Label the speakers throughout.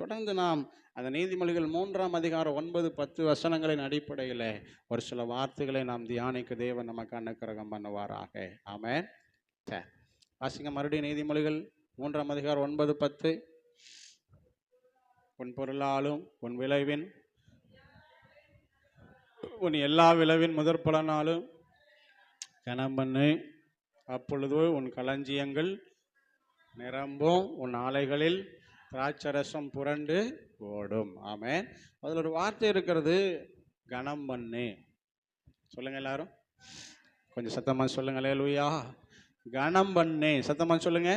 Speaker 1: தொடர்ந்து நாம் அந்த நீதிமொழிகள் 3ஆம் அதிகாரம் 9, 10 வசனங்களின் அடிப்படையில் ஒரு சில வார்த்தைகளை நாம் தியானிக்க தேவன் நமக்கு அனுக்கிரகம் பண்ணுவாராக. ஆமென். சரி, வாசிங்க மறுபடியும் நீதிமொழிகள் 3ஆம் அதிகாரம் 9, 10. உன் பொருளாலும் உன் விளைவின் உன் எல்லா விளைவின் முதற் பலனாலும் கனம் பண்ணு, அப்பொழுது உன் களஞ்சியங்கள் நிரம்பும், உன் ஆலைகளில் திராட்சரசம் புரண்டு ஓடும். ஆமென். அதில் ஒரு வார்த்தை இருக்கிறது, கனம் பண்ணு. சொல்லுங்க எல்லாரும், கொஞ்சம் சத்தமா சொல்லுங்க. அல்லேலூயா. கனம் பண்ணு, சத்தமா சொல்லுங்க.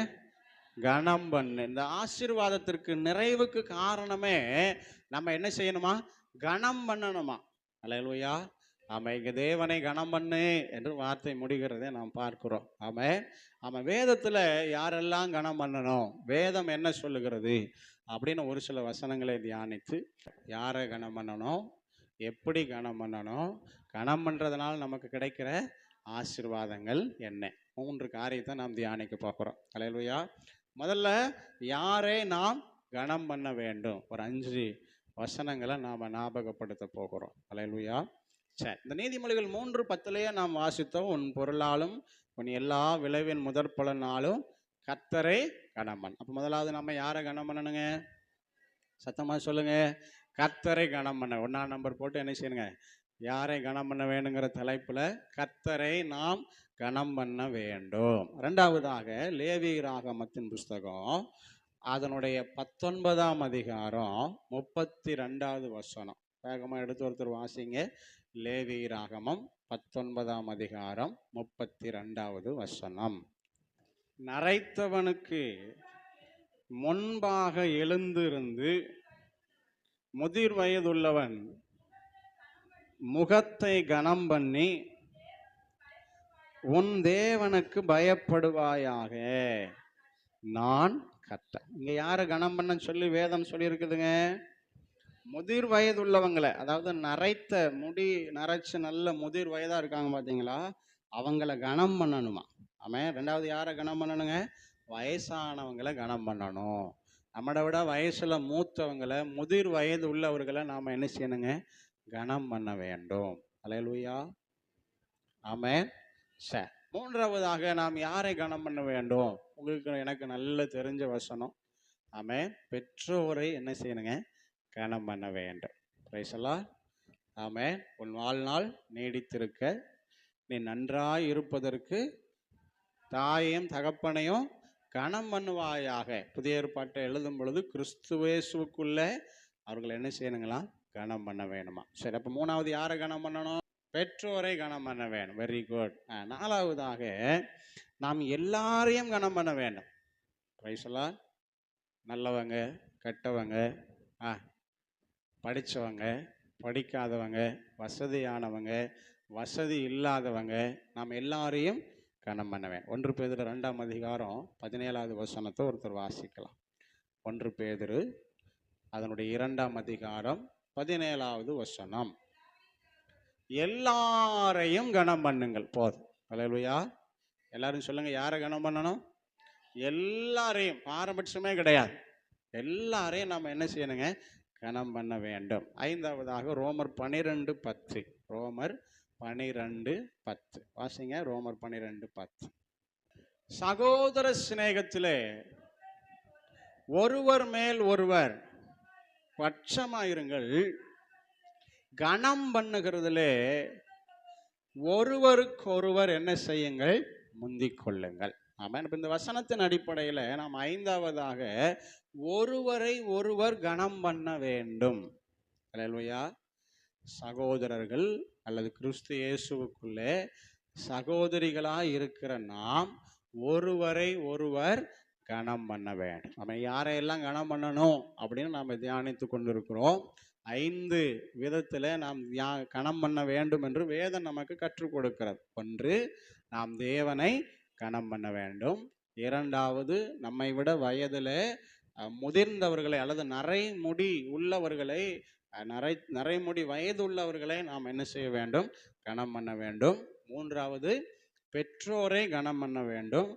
Speaker 1: கனம் பண்ணு. இந்த ஆசீர்வாதத்திற்கு நிறைவுக்கு காரணமே நம்ம என்ன செய்யணுமா? கனம் பண்ணணுமா? அல்லேலூயா. ஆமா, இங்க தேவனை கனம் பண்ணு என்று வார்த்தை முடிகிறதை நாம் பார்க்கிறோம். ஆமா, ஆமா. வேதத்துல யாரெல்லாம் கனம் பண்ணணும், வேதம் என்ன சொல்லுகிறது அப்படின்னு ஒரு சில வசனங்களை தியானித்து யாரை கனம் பண்ணணும், எப்படி கனம் பண்ணணும், கனம் பண்றதுனால நமக்கு கிடைக்கிற ஆசீர்வாதங்கள் என்ன, 3 காரியத்தை நாம் தியானிக்க பார்க்கிறோம். அல்லேலூயா. முதல்ல யாரை நாம் கனம் பண்ண வேண்டும், ஒரு 5 வசனங்களை நாம் ஞாபகப்படுத்த போகிறோம். அல்லேலூயா. சரி, இந்த நீதிமொழிகள் 3:10 நாம் வாசித்தோம். உன் பொருளாலும் உன் எல்லா விளைவின் முதற் பலனாலும் கர்த்தரை கனம் பண்ணு. அப்போ முதலாவது நம்ம யாரை கனம் பண்ணணுங்க? சத்தமாக சொல்லுங்க. கர்த்தரை கனம் பண்ண. 1ஆம் நம்பர் போட்டு என்ன செய்யணுங்க? யாரை கனம் பண்ண வேண்டுங்கிற தலைப்புல கர்த்தரை நாம் கனம் பண்ண வேண்டும். 2வதாக லேவியராகமத்தின் புஸ்தகம் அதனுடைய 19ஆம் அதிகாரம் 32வது வசனம். வேகமாக எடுத்து ஒருத்தர் வாசிங்க. லேவியராகமம் 19ஆம் அதிகாரம் 32வது வசனம். நரைத்தவனுக்கு முன்பாக எழுந்திருந்து முதிர் வயதுள்ளவன் முகத்தை கனம் பண்ணி உன் தேவனுக்கு பயப்படுவாயாக, நான் கர்த்தர். இங்க யாரை கனம் பண்ண சொல்லி வேதம் சொல்லி இருக்குதுங்க? முதிர் வயது உள்ளவங்களை, அதாவது நரைத்த முடி நரைச்சு நல்ல முதிர் வயதா இருக்காங்க பார்த்தீங்களா, அவங்கள கனம் பண்ணணுமா. ஆமாம். 2வது யாரை கனம் பண்ணணுங்க? வயசானவங்களை கனம் பண்ணணும். நம்மளை விட வயசுல மூத்தவங்களை, முதிர் வயது உள்ளவர்களை நாம் என்ன செய்யணுங்க? கனம் பண்ண வேண்டும். அல்லேலூயா. ஆமென். சரி, 3வதாக நாம் யாரை கனம் பண்ண வேண்டும்? உங்களுக்கு எனக்கு நல்ல தெரிஞ்ச வசனம். ஆமென். பெற்றோரை என்ன செய்யணுங்க? கனம் பண்ண வேண்டும். Praise the Lord. ஆமென். உன் வாழ்நாள் நீடித்திருக்க நீ நன்றாய் இருப்பதற்கு தாயையும் தகப்பனையும் கனம் பண்ணுவாயாக. புதிய ஏற்பாட்டை எழுதும் பொழுது கிறிஸ்துவேசுக்குள்ள அவர்கள் என்ன செய்யணுங்களா? கனம் பண்ண வேணுமா. சரி, அப்போ 3வது யாரை கனம் பண்ணணும்? பெற்றோரை கனம் பண்ண வேணும். Very good. 4வதாக நாம் எல்லாரையும் கனம் பண்ண வேண்டும். Praise the Lord. நல்லவங்க, கெட்டவங்க, படித்தவங்க, படிக்காதவங்க, வசதியானவங்க, வசதி இல்லாதவங்க, நாம் எல்லாரையும் கனம் பண்ண வேண்டும். 1 பேதுரு 2ஆம் அதிகாரம் 17வது வசனத்தை ஒருத்தர் வாசிக்கலாம். 1 பேதுரு அதனுடைய 2ஆம் அதிகாரம் 17வது வசனம். எல்லாரையும் கனம் பண்ணுங்கள். போதும். அல்லேலூயா. எல்லாரும் சொல்லுங்க, யாரை கனம் பண்ணணும்? எல்லாரையும். பாரபட்சமே கிடையாது. எல்லாரையும் நம்ம என்ன செய்யணுங்க? கனம் பண்ண வேண்டும். 5வதாக ரோமர் 12:10. ரோமர் 12:10 வாசிங்க. ரோமர் 12:10. சகோதர சிநேகத்திலே ஒருவர் மேல் ஒருவர் பட்சமாயிருங்கள், கனம் பண்ணுகிறதிலே ஒருவருக்கு ஒருவர் என்ன செய்யுங்கள்? முந்திக் கொள்ளுங்கள். ஆமாம். இப்போ இந்த வசனத்தின் அடிப்படையில் நாம் 5வதாக ஒருவரை ஒருவர் கனம் பண்ண வேண்டும். அல்லேலூயா. சகோதரர்கள் அல்லது கிறிஸ்து இயேசுவுக்குள்ளே சகோதரிகளாக இருக்கிற நாம் ஒருவரை ஒருவர் கனம் பண்ண வேண்டும். நம்ம யாரையெல்லாம் கனம் பண்ணணும் அப்படின்னு நாம் தியானித்து கொண்டிருக்கிறோம். 5 விதத்தில் நாம் கனம் பண்ண வேண்டும் என்று வேதம் நமக்கு கற்றுக் கொடுக்கிறது. 1, நாம் தேவனை கனம் பண்ண வேண்டும். 2வது, நம்மை விட வயதில் முதிர்ந்தவர்களை அல்லது நரைமுடி உள்ளவர்களை, நரைமுடி வயது உள்ளவர்களை நாம் என்ன செய்ய வேண்டும்? கனம் பண்ண வேண்டும். 3வது, பெற்றோரை கனம் பண்ண வேண்டும்.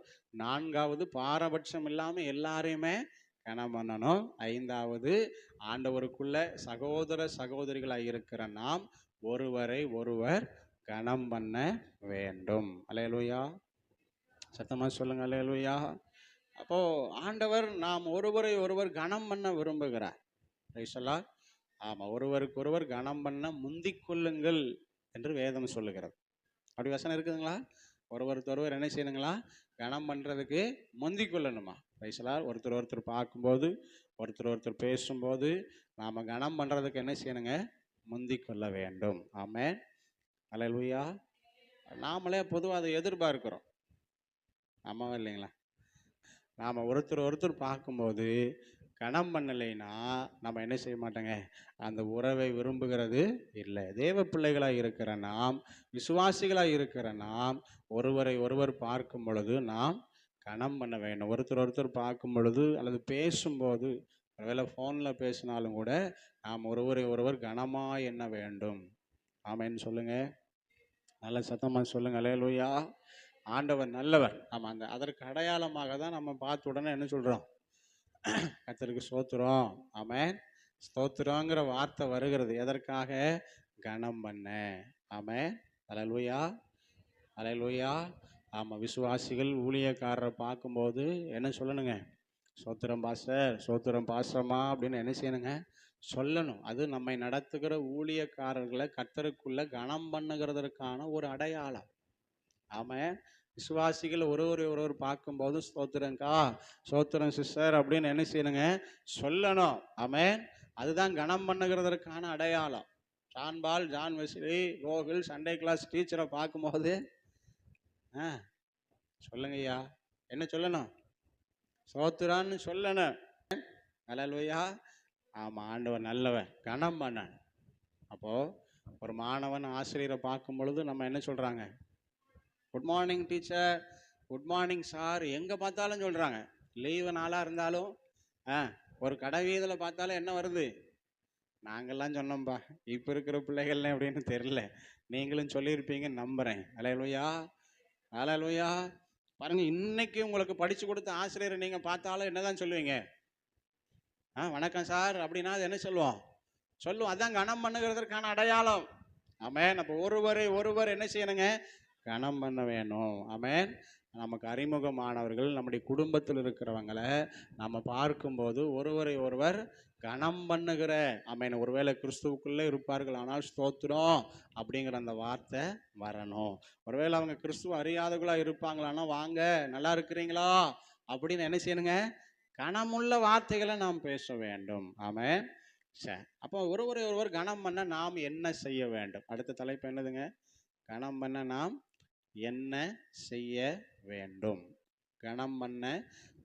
Speaker 1: 4வது, பாரபட்சம் இல்லாமல் எல்லாரையுமே கனம் பண்ணணும். 5வது, ஆண்டவருக்குள்ள சகோதர சகோதரிகளாக இருக்கிற நாம் ஒருவரை ஒருவர் கனம் பண்ண வேண்டும். அல்லேலூயா. சத்தமா சொல்லுங்க அல்லேலூயா. அப்போ ஆண்டவர் நாம் ஒருவரை ஒருவர் கனம் பண்ண விரும்புகிறார். Price the Lord. ஆமா, ஒருவருக்கு ஒருவர் கனம் பண்ண முந்திக் கொள்ளுங்கள் என்று வேதம் சொல்லுகிறது. அப்படி வசனம் இருக்குதுங்களா? ஒருவருக்கு ஒருவர் என்ன செய்யணுங்களா? கனம் பண்ணுறதுக்கு முந்திக் கொள்ளணுமா? Price the Lord. ஒருத்தர் ஒருத்தர் பார்க்கும்போது, ஒருத்தர் ஒருத்தர் பேசும்போது நாம் கனம் பண்ணுறதுக்கு என்ன செய்யணுங்க? முந்திக் கொள்ள வேண்டும். ஆமென். அல்லேலூயா. நாமளே பொதுவாக அதை எதிர்பார்க்கிறோம். ஆமாவா இல்லைங்களா? நாம் ஒருத்தர் ஒருத்தர் பார்க்கும்போது கனம் பண்ணலைன்னா நம்ம என்ன செய்ய மாட்டோங்க? அந்த உறவை விரும்புகிறது இல்லை. தேவ பிள்ளைகளாக இருக்கிற நாம், விசுவாசிகளாக இருக்கிற நாம் ஒருவரை ஒருவர் பார்க்கும் பொழுது நாம் கனம் பண்ண வேண்டும். ஒருத்தர் ஒருத்தர் பார்க்கும் பொழுது அல்லது பேசும்போது, ஒருவேளை ஃபோனில் பேசினாலும் கூட நாம் ஒருவரை ஒருவர் கனமாக எண்ண வேண்டும். ஆமென் சொல்லுங்க. நல்ல சத்தமாக சொல்லுங்க. அல்லேலூயா. ஆண்டவர் நல்லவர். ஆமாம், அதற்கு அடையாளமாக தான் நம்ம பார்த்த உடனே என்ன சொல்கிறோம்? கர்த்தருக்கு ஸ்தோத்திரம். ஆமென். ஸ்தோத்திரங்கிற வார்த்தை வருகிறது. எதற்காக? கனம் பண்ண. ஆமென். அல்லேலூயா. அல்லேலூயா. ஆமாம், விசுவாசிகள் ஊழியக்காரரை பார்க்கும்போது என்ன சொல்லணுங்க? ஸ்தோத்திரம் பாஸ்டர், ஸ்தோத்திரம் பாஸ்டர்மா அப்படின்னு என்ன செய்யணுங்க? சொல்லணும். அது நம்மை நடத்துகிற ஊழியக்காரர்களை கர்த்தருக்குள்ள கனம் பண்ணுகிறதற்கான ஒரு அடையாளம். ஆமென். விசுவாசிகள் ஒருவர் பார்க்கும்போது ஸ்தோத்திரங்கா, ஸ்தோத்திரம் சிஸ்டர் அப்படின்னு என்ன செய்யணுங்க? சொல்லணும். ஆமென். அதுதான் கனம் பண்ணுகிறதற்கான அடையாளம். John Paul, John Wesley, Gokul, Sunday class டீச்சரை பார்க்கும்போது சொல்லுங்க ஐயா, என்ன சொல்லணும்? ஸ்தோத்திரான்னு சொல்லணும். அல்லேலூயா. ஆமாம், ஆண்டவர் நல்லவர். கனம் பண்ண. அப்போது ஒரு மாணவன் ஆசிரியரை பார்க்கும் பொழுது நம்ம என்ன சொல்கிறாங்க? Good morning teacher, good morning sir. எங்கே பார்த்தாலும் சொல்கிறாங்க. லீவு நாளாக இருந்தாலும் ஒரு கடை வீதியில் பார்த்தாலும் என்ன வருது? நாங்கள்லாம் சொன்னோம்ப்பா, இப்போ இருக்கிற பிள்ளைகள்லாம் எப்படின்னு தெரில, நீங்களும் சொல்லியிருப்பீங்கன்னு நம்புகிறேன். அல்லேலூயா. அல்லேலூயா. பாருங்கள், இன்னைக்கு உங்களுக்கு படித்து கொடுத்த ஆசிரியரை நீங்கள் பார்த்தாலும் என்ன தான் சொல்லுவீங்க? வணக்கம் சார் அப்படின்னா அது என்ன சொல்லுவோம்? சொல்லுவோம். அதான் கனம் பண்ணுகிறதற்கான அடையாளம். ஆமென். அப்போ ஒருவரை ஒருவர் என்ன செய்யணுங்க? கனம் பண்ண வேணும். ஆமென். நமக்கு அறிமுகமானவர்கள், நம்முடைய குடும்பத்தில் இருக்கிறவங்களை நம்ம பார்க்கும்போது ஒருவரை ஒருவர் கனம் பண்ணுகிற, ஆமென், ஒருவேளை கிறிஸ்துவுக்குள்ளே இருப்பார்கள் ஆனால் ஸ்தோத்திரம் அப்படிங்கிற அந்த வார்த்தை வரணும். ஒருவேளை அவங்க கிறிஸ்துவ அறியாதவர்களாக இருப்பாங்களான்னா வாங்க, நல்லா இருக்கிறீங்களா அப்படின்னு என்ன செய்யணுங்க? கனமுள்ள வார்த்தைகளை நாம் பேச வேண்டும். ஆமென். சரி, அப்போ ஒருவரை ஒருவர் கனம் பண்ண நாம் என்ன செய்ய வேண்டும்? அடுத்த தலைப்பு என்னதுங்க? கனம் பண்ண நாம் என்ன செய்ய வேண்டும்? கனம் பண்ண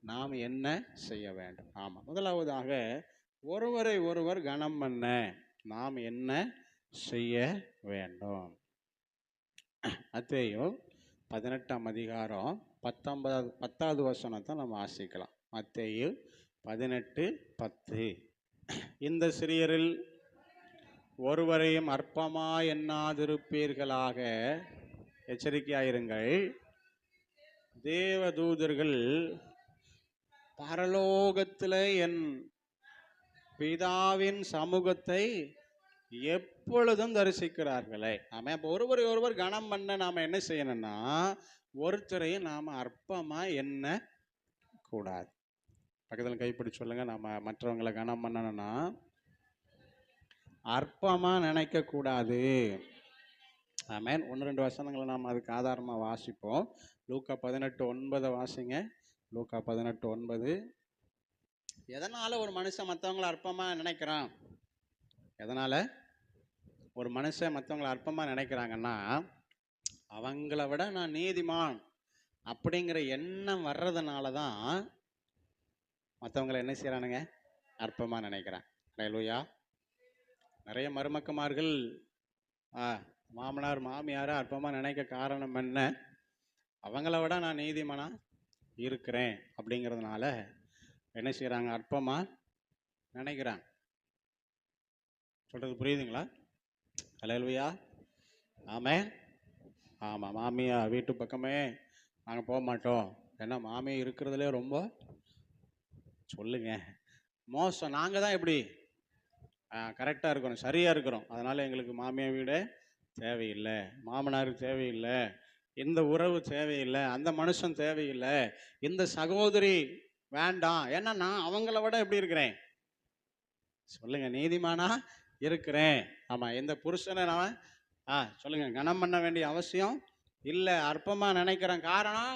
Speaker 1: நாம் என்ன செய்ய வேண்டும்? ஆமாம், முதலாவதாக ஒருவரை ஒருவர் கனம் பண்ண நாம் என்ன செய்ய வேண்டும்? மத்தேயு 18ஆம் அதிகாரம் 10வது வசனத்தை நம்ம வாசிக்கலாம். மத்தேயு 18:10. இந்த சிறியரில் ஒருவரையும் அற்பமா எண்ணாதிருப்பீர்களாக, எச்சரிக்கையாயிருங்கள். தேவதூதர்கள் பரலோகத்தில் என் பிதாவின் சமூகத்தை எப்பொழுதும் தரிசிக்கிறார்களே. ஆமாம். அப்போ ஒருவரை ஒருவர் கனம் பண்ண நாம் என்ன செய்யணும்னா, ஒருத்தரையும் நாம் அற்பமாக எண்ண கூடாது. பக்கத்தில் கைப்பிடி சொல்லுங்க. நம்ம மற்றவங்களை கனம் பண்ணணும்னா அற்பமாக நினைக்கக்கூடாது. ஆமென். 1-2 வசனங்களை நாம் அதுக்கு ஆதாரமாக வாசிப்போம். லூக்கா 18:9 வாசிங்க. லூக்கா 18:9. எதனால் ஒரு மனுஷன் மற்றவங்களை அற்பமாக நினைக்கிறான்? எதனால் ஒரு மனுஷன் மற்றவங்களை அற்பமாக நினைக்கிறாங்கன்னா, அவங்கள விட நான் நீதிமான் அப்படிங்கிற எண்ணம் வர்றதுனால தான் மற்றவங்களை என்ன செய்கிறானுங்க? அற்பமாக நினைக்கிறான். அல்லேலூயா. நிறைய மருமக்கமார்கள் மாமனார் மாமியாரை அற்பமாக நினைக்க காரணம் என்ன? அவங்கள விட நான் நீதிமானாக இருக்கிறேன் அப்படிங்கிறதுனால என்ன செய்கிறாங்க? அற்பமாக நினைக்கிறாங்க. சொல்கிறது புரியுதுங்களா? அல்லேலூயா. ஆமென். ஆமாம், மாமியா வீட்டு பக்கமே நாங்கள் போக மாட்டோம். ஏன்னா மாமியை இருக்கிறதுலே ரொம்ப சொல்லுங்க. மோசம். நாங்கள் தான் எப்படி கரெக்டாக இருக்கிறோம், சரியாக இருக்கிறோம். அதனால் எங்களுக்கு மாமியார் வீடு தேவையில்லை, மாமனாருக்கு தேவையில்லை, இந்த உறவு தேவையில்லை, அந்த மனுஷன் தேவையில்லை, இந்த சகோதரி வேண்டாம், ஏன்னா நான் அவங்கள விட எப்படி இருக்கிறேன்? சொல்லுங்க, நீதிமானா இருக்கிறேன். ஆமாம், இந்த புருஷனை நான் சொல்லுங்க கனம் பண்ண வேண்டிய அவசியம் இல்லை, அற்பமாக நினைக்கிறேன். காரணம்,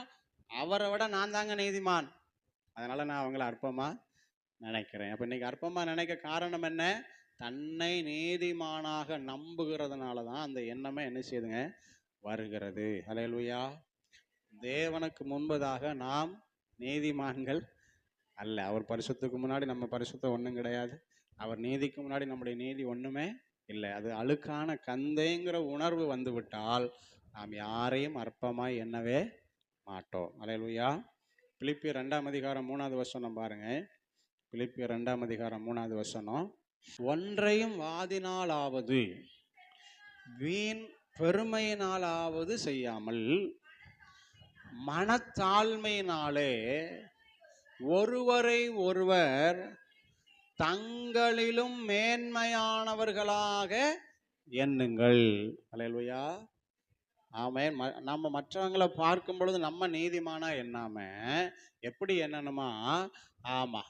Speaker 1: அவரை விட நான் தாங்க நீதிமான், அதனால நான் அவங்கள அற்பமாக நினைக்கிறேன். அப்போ இன்னைக்கு அற்பமாக நினைக்க காரணம் என்ன? தன்னை நீதிமானாக நம்புகிறதுனால தான் அந்த எண்ணமே என்ன செய்யுதுங்க? வருகிறது. ஹல்லேலூயா. தேவனுக்கு முன்பதாக நாம் நீதிமான்கள் அல்ல. அவர் பரிசுத்துக்கு முன்னாடி நம்ம பரிசுத்தம் ஒன்றும் கிடையாது. அவர் நீதிக்கு முன்னாடி நம்முடைய நீதி ஒன்றுமே இல்லை. அது அழுக்கான கந்தைங்கிற உணர்வு வந்து விட்டால் நாம் யாரையும் அற்பமாய் எண்ணவே மாட்டோம். ஹல்லேலூயா. பிலிப்பியர் 2ஆம் அதிகாரம் 3வது வசனம் பாருங்க. பிலிப்பியர் 2ஆம் அதிகாரம் 3வது வசனம். ஒன்றையும் வாதினாலாவது வீண் பெருமையினாலாவது செய்யாமல் மனத்தாழ்மையினாலே ஒருவரை ஒருவர் தங்களிலும் மேன்மையானவர்களாக எண்ணுங்கள். அல்லேலூயா. ஆமென். நம்ம மற்றவங்களை பார்க்கும் பொழுது நம்ம நீதிமானா எண்ணாம எப்படி எண்ணணுமா? ஆமா,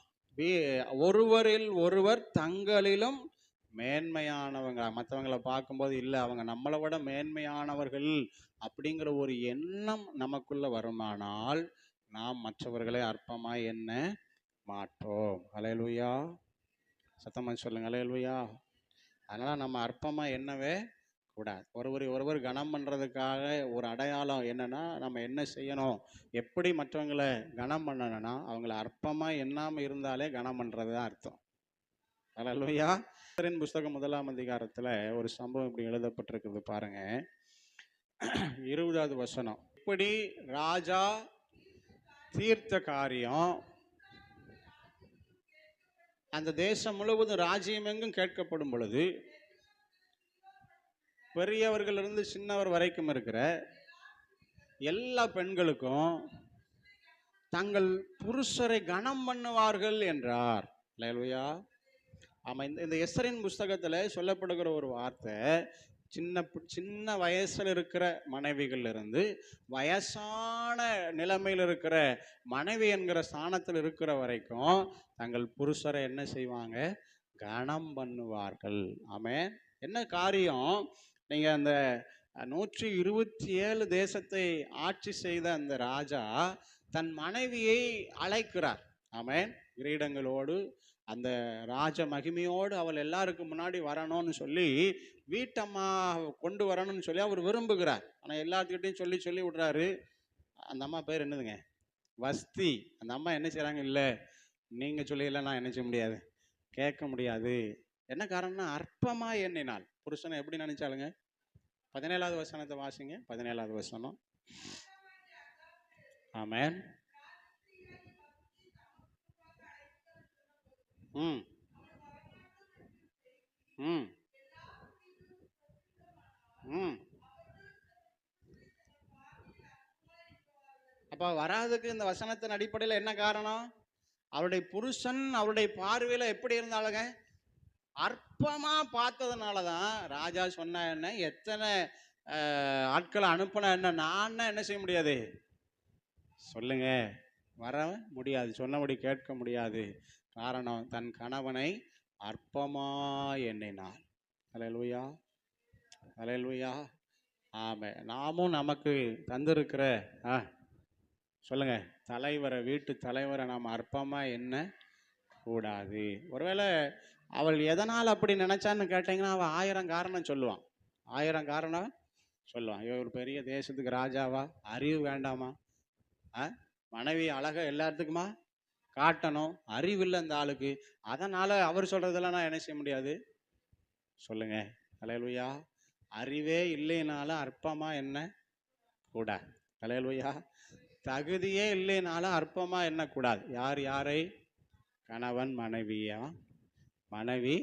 Speaker 1: ஒருவரில் ஒருவர் தங்களிலும் மேன்மையானவங்க. மற்றவங்களை பார்க்கும்போது இல்லை, அவங்க நம்மளை விட மேன்மையானவர்கள் அப்படிங்கிற ஒரு எண்ணம் நமக்குள்ள வருமானால் நாம் மற்றவர்களை அற்பமாய் எண்ண மாட்டோம். அல்லேலூயா. சத்தமா சொல்லுங்க, அல்லேலூயா. அதனால நம்ம அற்பமாக எண்ணவே கூடாது. ஒருவர் கனம் பண்ணுறதுக்காக ஒரு அடையாளம் என்னன்னா, நம்ம என்ன செய்யணும், எப்படி மற்றவங்களை கனம் பண்ணணும்னா அவங்கள அற்பமாக எண்ணாமல் இருந்தாலே கனம் பண்ணுறது தான் அர்த்தம். அல்லேலூயா. எஸ்தரின் புஸ்தகம் 1ஆம் அதிகாரத்தில் ஒரு சம்பவம் இப்படி எழுதப்பட்டிருக்குது பாருங்க. 20வது வசனம். இப்படி ராஜா தீர்த்த காரியம் அந்த தேசம் முழுவதும் ராஜ்யம் எங்கும் கேட்கப்படும் பொழுது பெரியவர்கள் இருந்து சின்னவர் வரைக்கும் இருக்கிற எல்லா பெண்களுக்கும் தங்கள் புருஷரை கனம் பண்ணுவார்கள் என்றார். அல்லேலூயா. ஆமாம், இந்த எஸ்தரின் புஸ்தகத்தில் சொல்லப்படுகிற ஒரு வார்த்தை, சின்ன வயசில் இருக்கிற மனைவிகள் இருந்து வயசான நிலைமையில் இருக்கிற மனைவி என்கிற ஸ்தானத்தில் இருக்கிற வரைக்கும் தங்கள் புருஷரை என்ன செய்வாங்க? கனம் பண்ணுவார்கள். ஆமென். என்ன காரியம்? நீங்கள் அந்த 127 தேசத்தை ஆட்சி செய்த அந்த ராஜா தன் மனைவியை அழைக்கிறார். ஆமென். கிரீடங்களோடு அந்த ராஜ மகிமையோடு அவள் எல்லாருக்கும் முன்னாடி வரணும்னு சொல்லி, வீட்டம்மா கொண்டு வரணும்னு சொல்லி அவர் விரும்புகிறார். ஆனால் எல்லாத்துக்கிட்டையும் சொல்லி சொல்லி விடுறாரு. அந்த அம்மா பேர் என்னதுங்க? வஸ்தி. அந்த அம்மா என்ன செய்கிறாங்க? இல்லை, நீங்கள் சொல்லியெல்லாம் நான் என்ன செய்ய முடியாது, கேட்க முடியாது. என்ன காரணம்னா அற்பமாக எண்ணினாள். புருஷனை எப்படி நினைச்சாலுங்க? 17வது வசனத்தை வாசிங்க. 17வது வசனம். ஆமென். ம் ம் ம் அப்போ வராதுக்கு இந்த வசனத்தின் அடிப்படையில் என்ன காரணம்? அவருடைய புருஷன் அவருடைய பார்வையில் எப்படி இருந்தாலுங்க? அற்பமா பார்த்ததுனால தான் ராஜா சொன்ன என்ன, எத்தனை ஆட்களை அனுப்பின என்ன, நான் என்ன செய்ய முடியாது? சொல்லுங்க, வர முடியாது, சொன்னபடி கேட்க முடியாது. காரணம், தன் கணவனை அற்பமாய் எண்ணினார். அல்லேலூயா. அல்லேலூயா. ஆமென். நாமும் நமக்கு தந்திருக்கிற சொல்லுங்க, தலைவரை, வீட்டு தலைவரை நாம் அற்பமாக எண்ண கூடாது. ஒருவேளை அவள் எதனால் அப்படி நினைச்சான்னு கேட்டீங்கன்னா அவள் 1000 காரணம் சொல்லுவான். 1000 காரணம் சொல்லுவான். ஒரு பெரிய தேசத்துக்கு ராஜாவா? அறிவு வேண்டாமா? மனைவி அழகா எல்லாத்துக்குமா காட்டணும்? அறிவு இல்லை இந்த ஆளுக்கு. அதனால அவர் சொல்றதெல்லாம் நான் என்ன செய்ய முடியாது? சொல்லுங்க. அல்லேலூயா. அறிவே இல்லைனாலும் அற்பமா என்ன கூடாது. அல்லேலூயா. தகுதியே இல்லைனாலும் அற்பமா என்ன கூடாது. யார் யாரை? கணவன் மனைவியா, மனைவி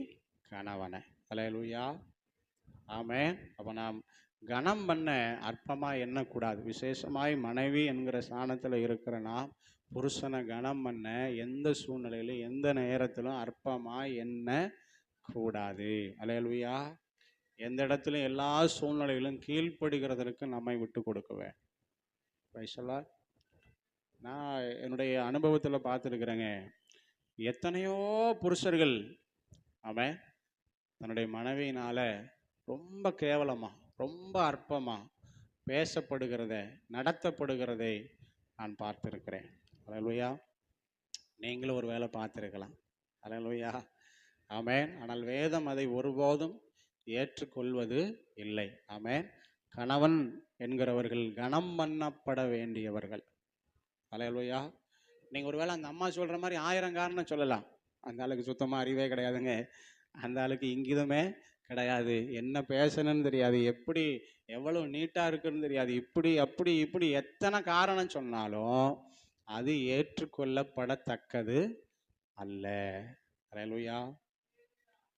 Speaker 1: கணவனை. அல்லேலூயா. ஆமென். அப்போ நாம் கனம் பண்ண அற்பமாக எண்ணக்கூடாது. விசேஷமாய் மனைவி என்கிற ஸ்தானத்தில் இருக்கிற நாம் புருஷனை கனம் பண்ண எந்த சூழ்நிலையிலும் எந்த நேரத்திலும் அற்பமாக எண்ண கூடாது. அல்லேலூயா. எந்த இடத்துலையும் எல்லா சூழ்நிலையிலும் கீழ்ப்படுகிறதற்கு நம்மை விட்டு கொடுக்குவேன். பைசலா நான் என்னுடைய அனுபவத்தில் பார்த்துருக்குறேங்க. எத்தனையோ புருஷர்கள் அவன் தன்னுடைய மனைவியினால ரொம்ப கேவலமா ரொம்ப அற்பமா பேசப்படுகிறத நடத்தப்படுகிறதை நான் பார்த்துருக்கிறேன். அல்லேலூயா. நீங்களும் ஒரு வேளை பார்த்துருக்கலாம். அல்லேலூயா. ஆமென். ஆனால் வேதம் அதை ஒருபோதும் ஏற்றுக்கொள்வது இல்லை. ஆமென். கணவன் என்கிறவர்கள் கனம் பண்ணப்பட வேண்டியவர்கள். அல்லேலூயா. நீங்கள் ஒருவேளை அந்த அம்மா சொல்கிற மாதிரி 1000 காரணம் சொல்லலாம். அந்த ஆளுக்கு சுத்தமாக அறிவே கிடையாதுங்க. அந்த ஆளுக்கு இங்கிதமே கிடையாது. என்ன பேசணும்னு தெரியாது. எப்படி எவ்வளோ நீட்டாக இருக்குன்னு தெரியாது. இப்படி அப்படி இப்படி எத்தனை காரணம் சொன்னாலும் அது ஏற்றுக்கொள்ளப்படத்தக்கது அல்ல. அல்லேலூயா.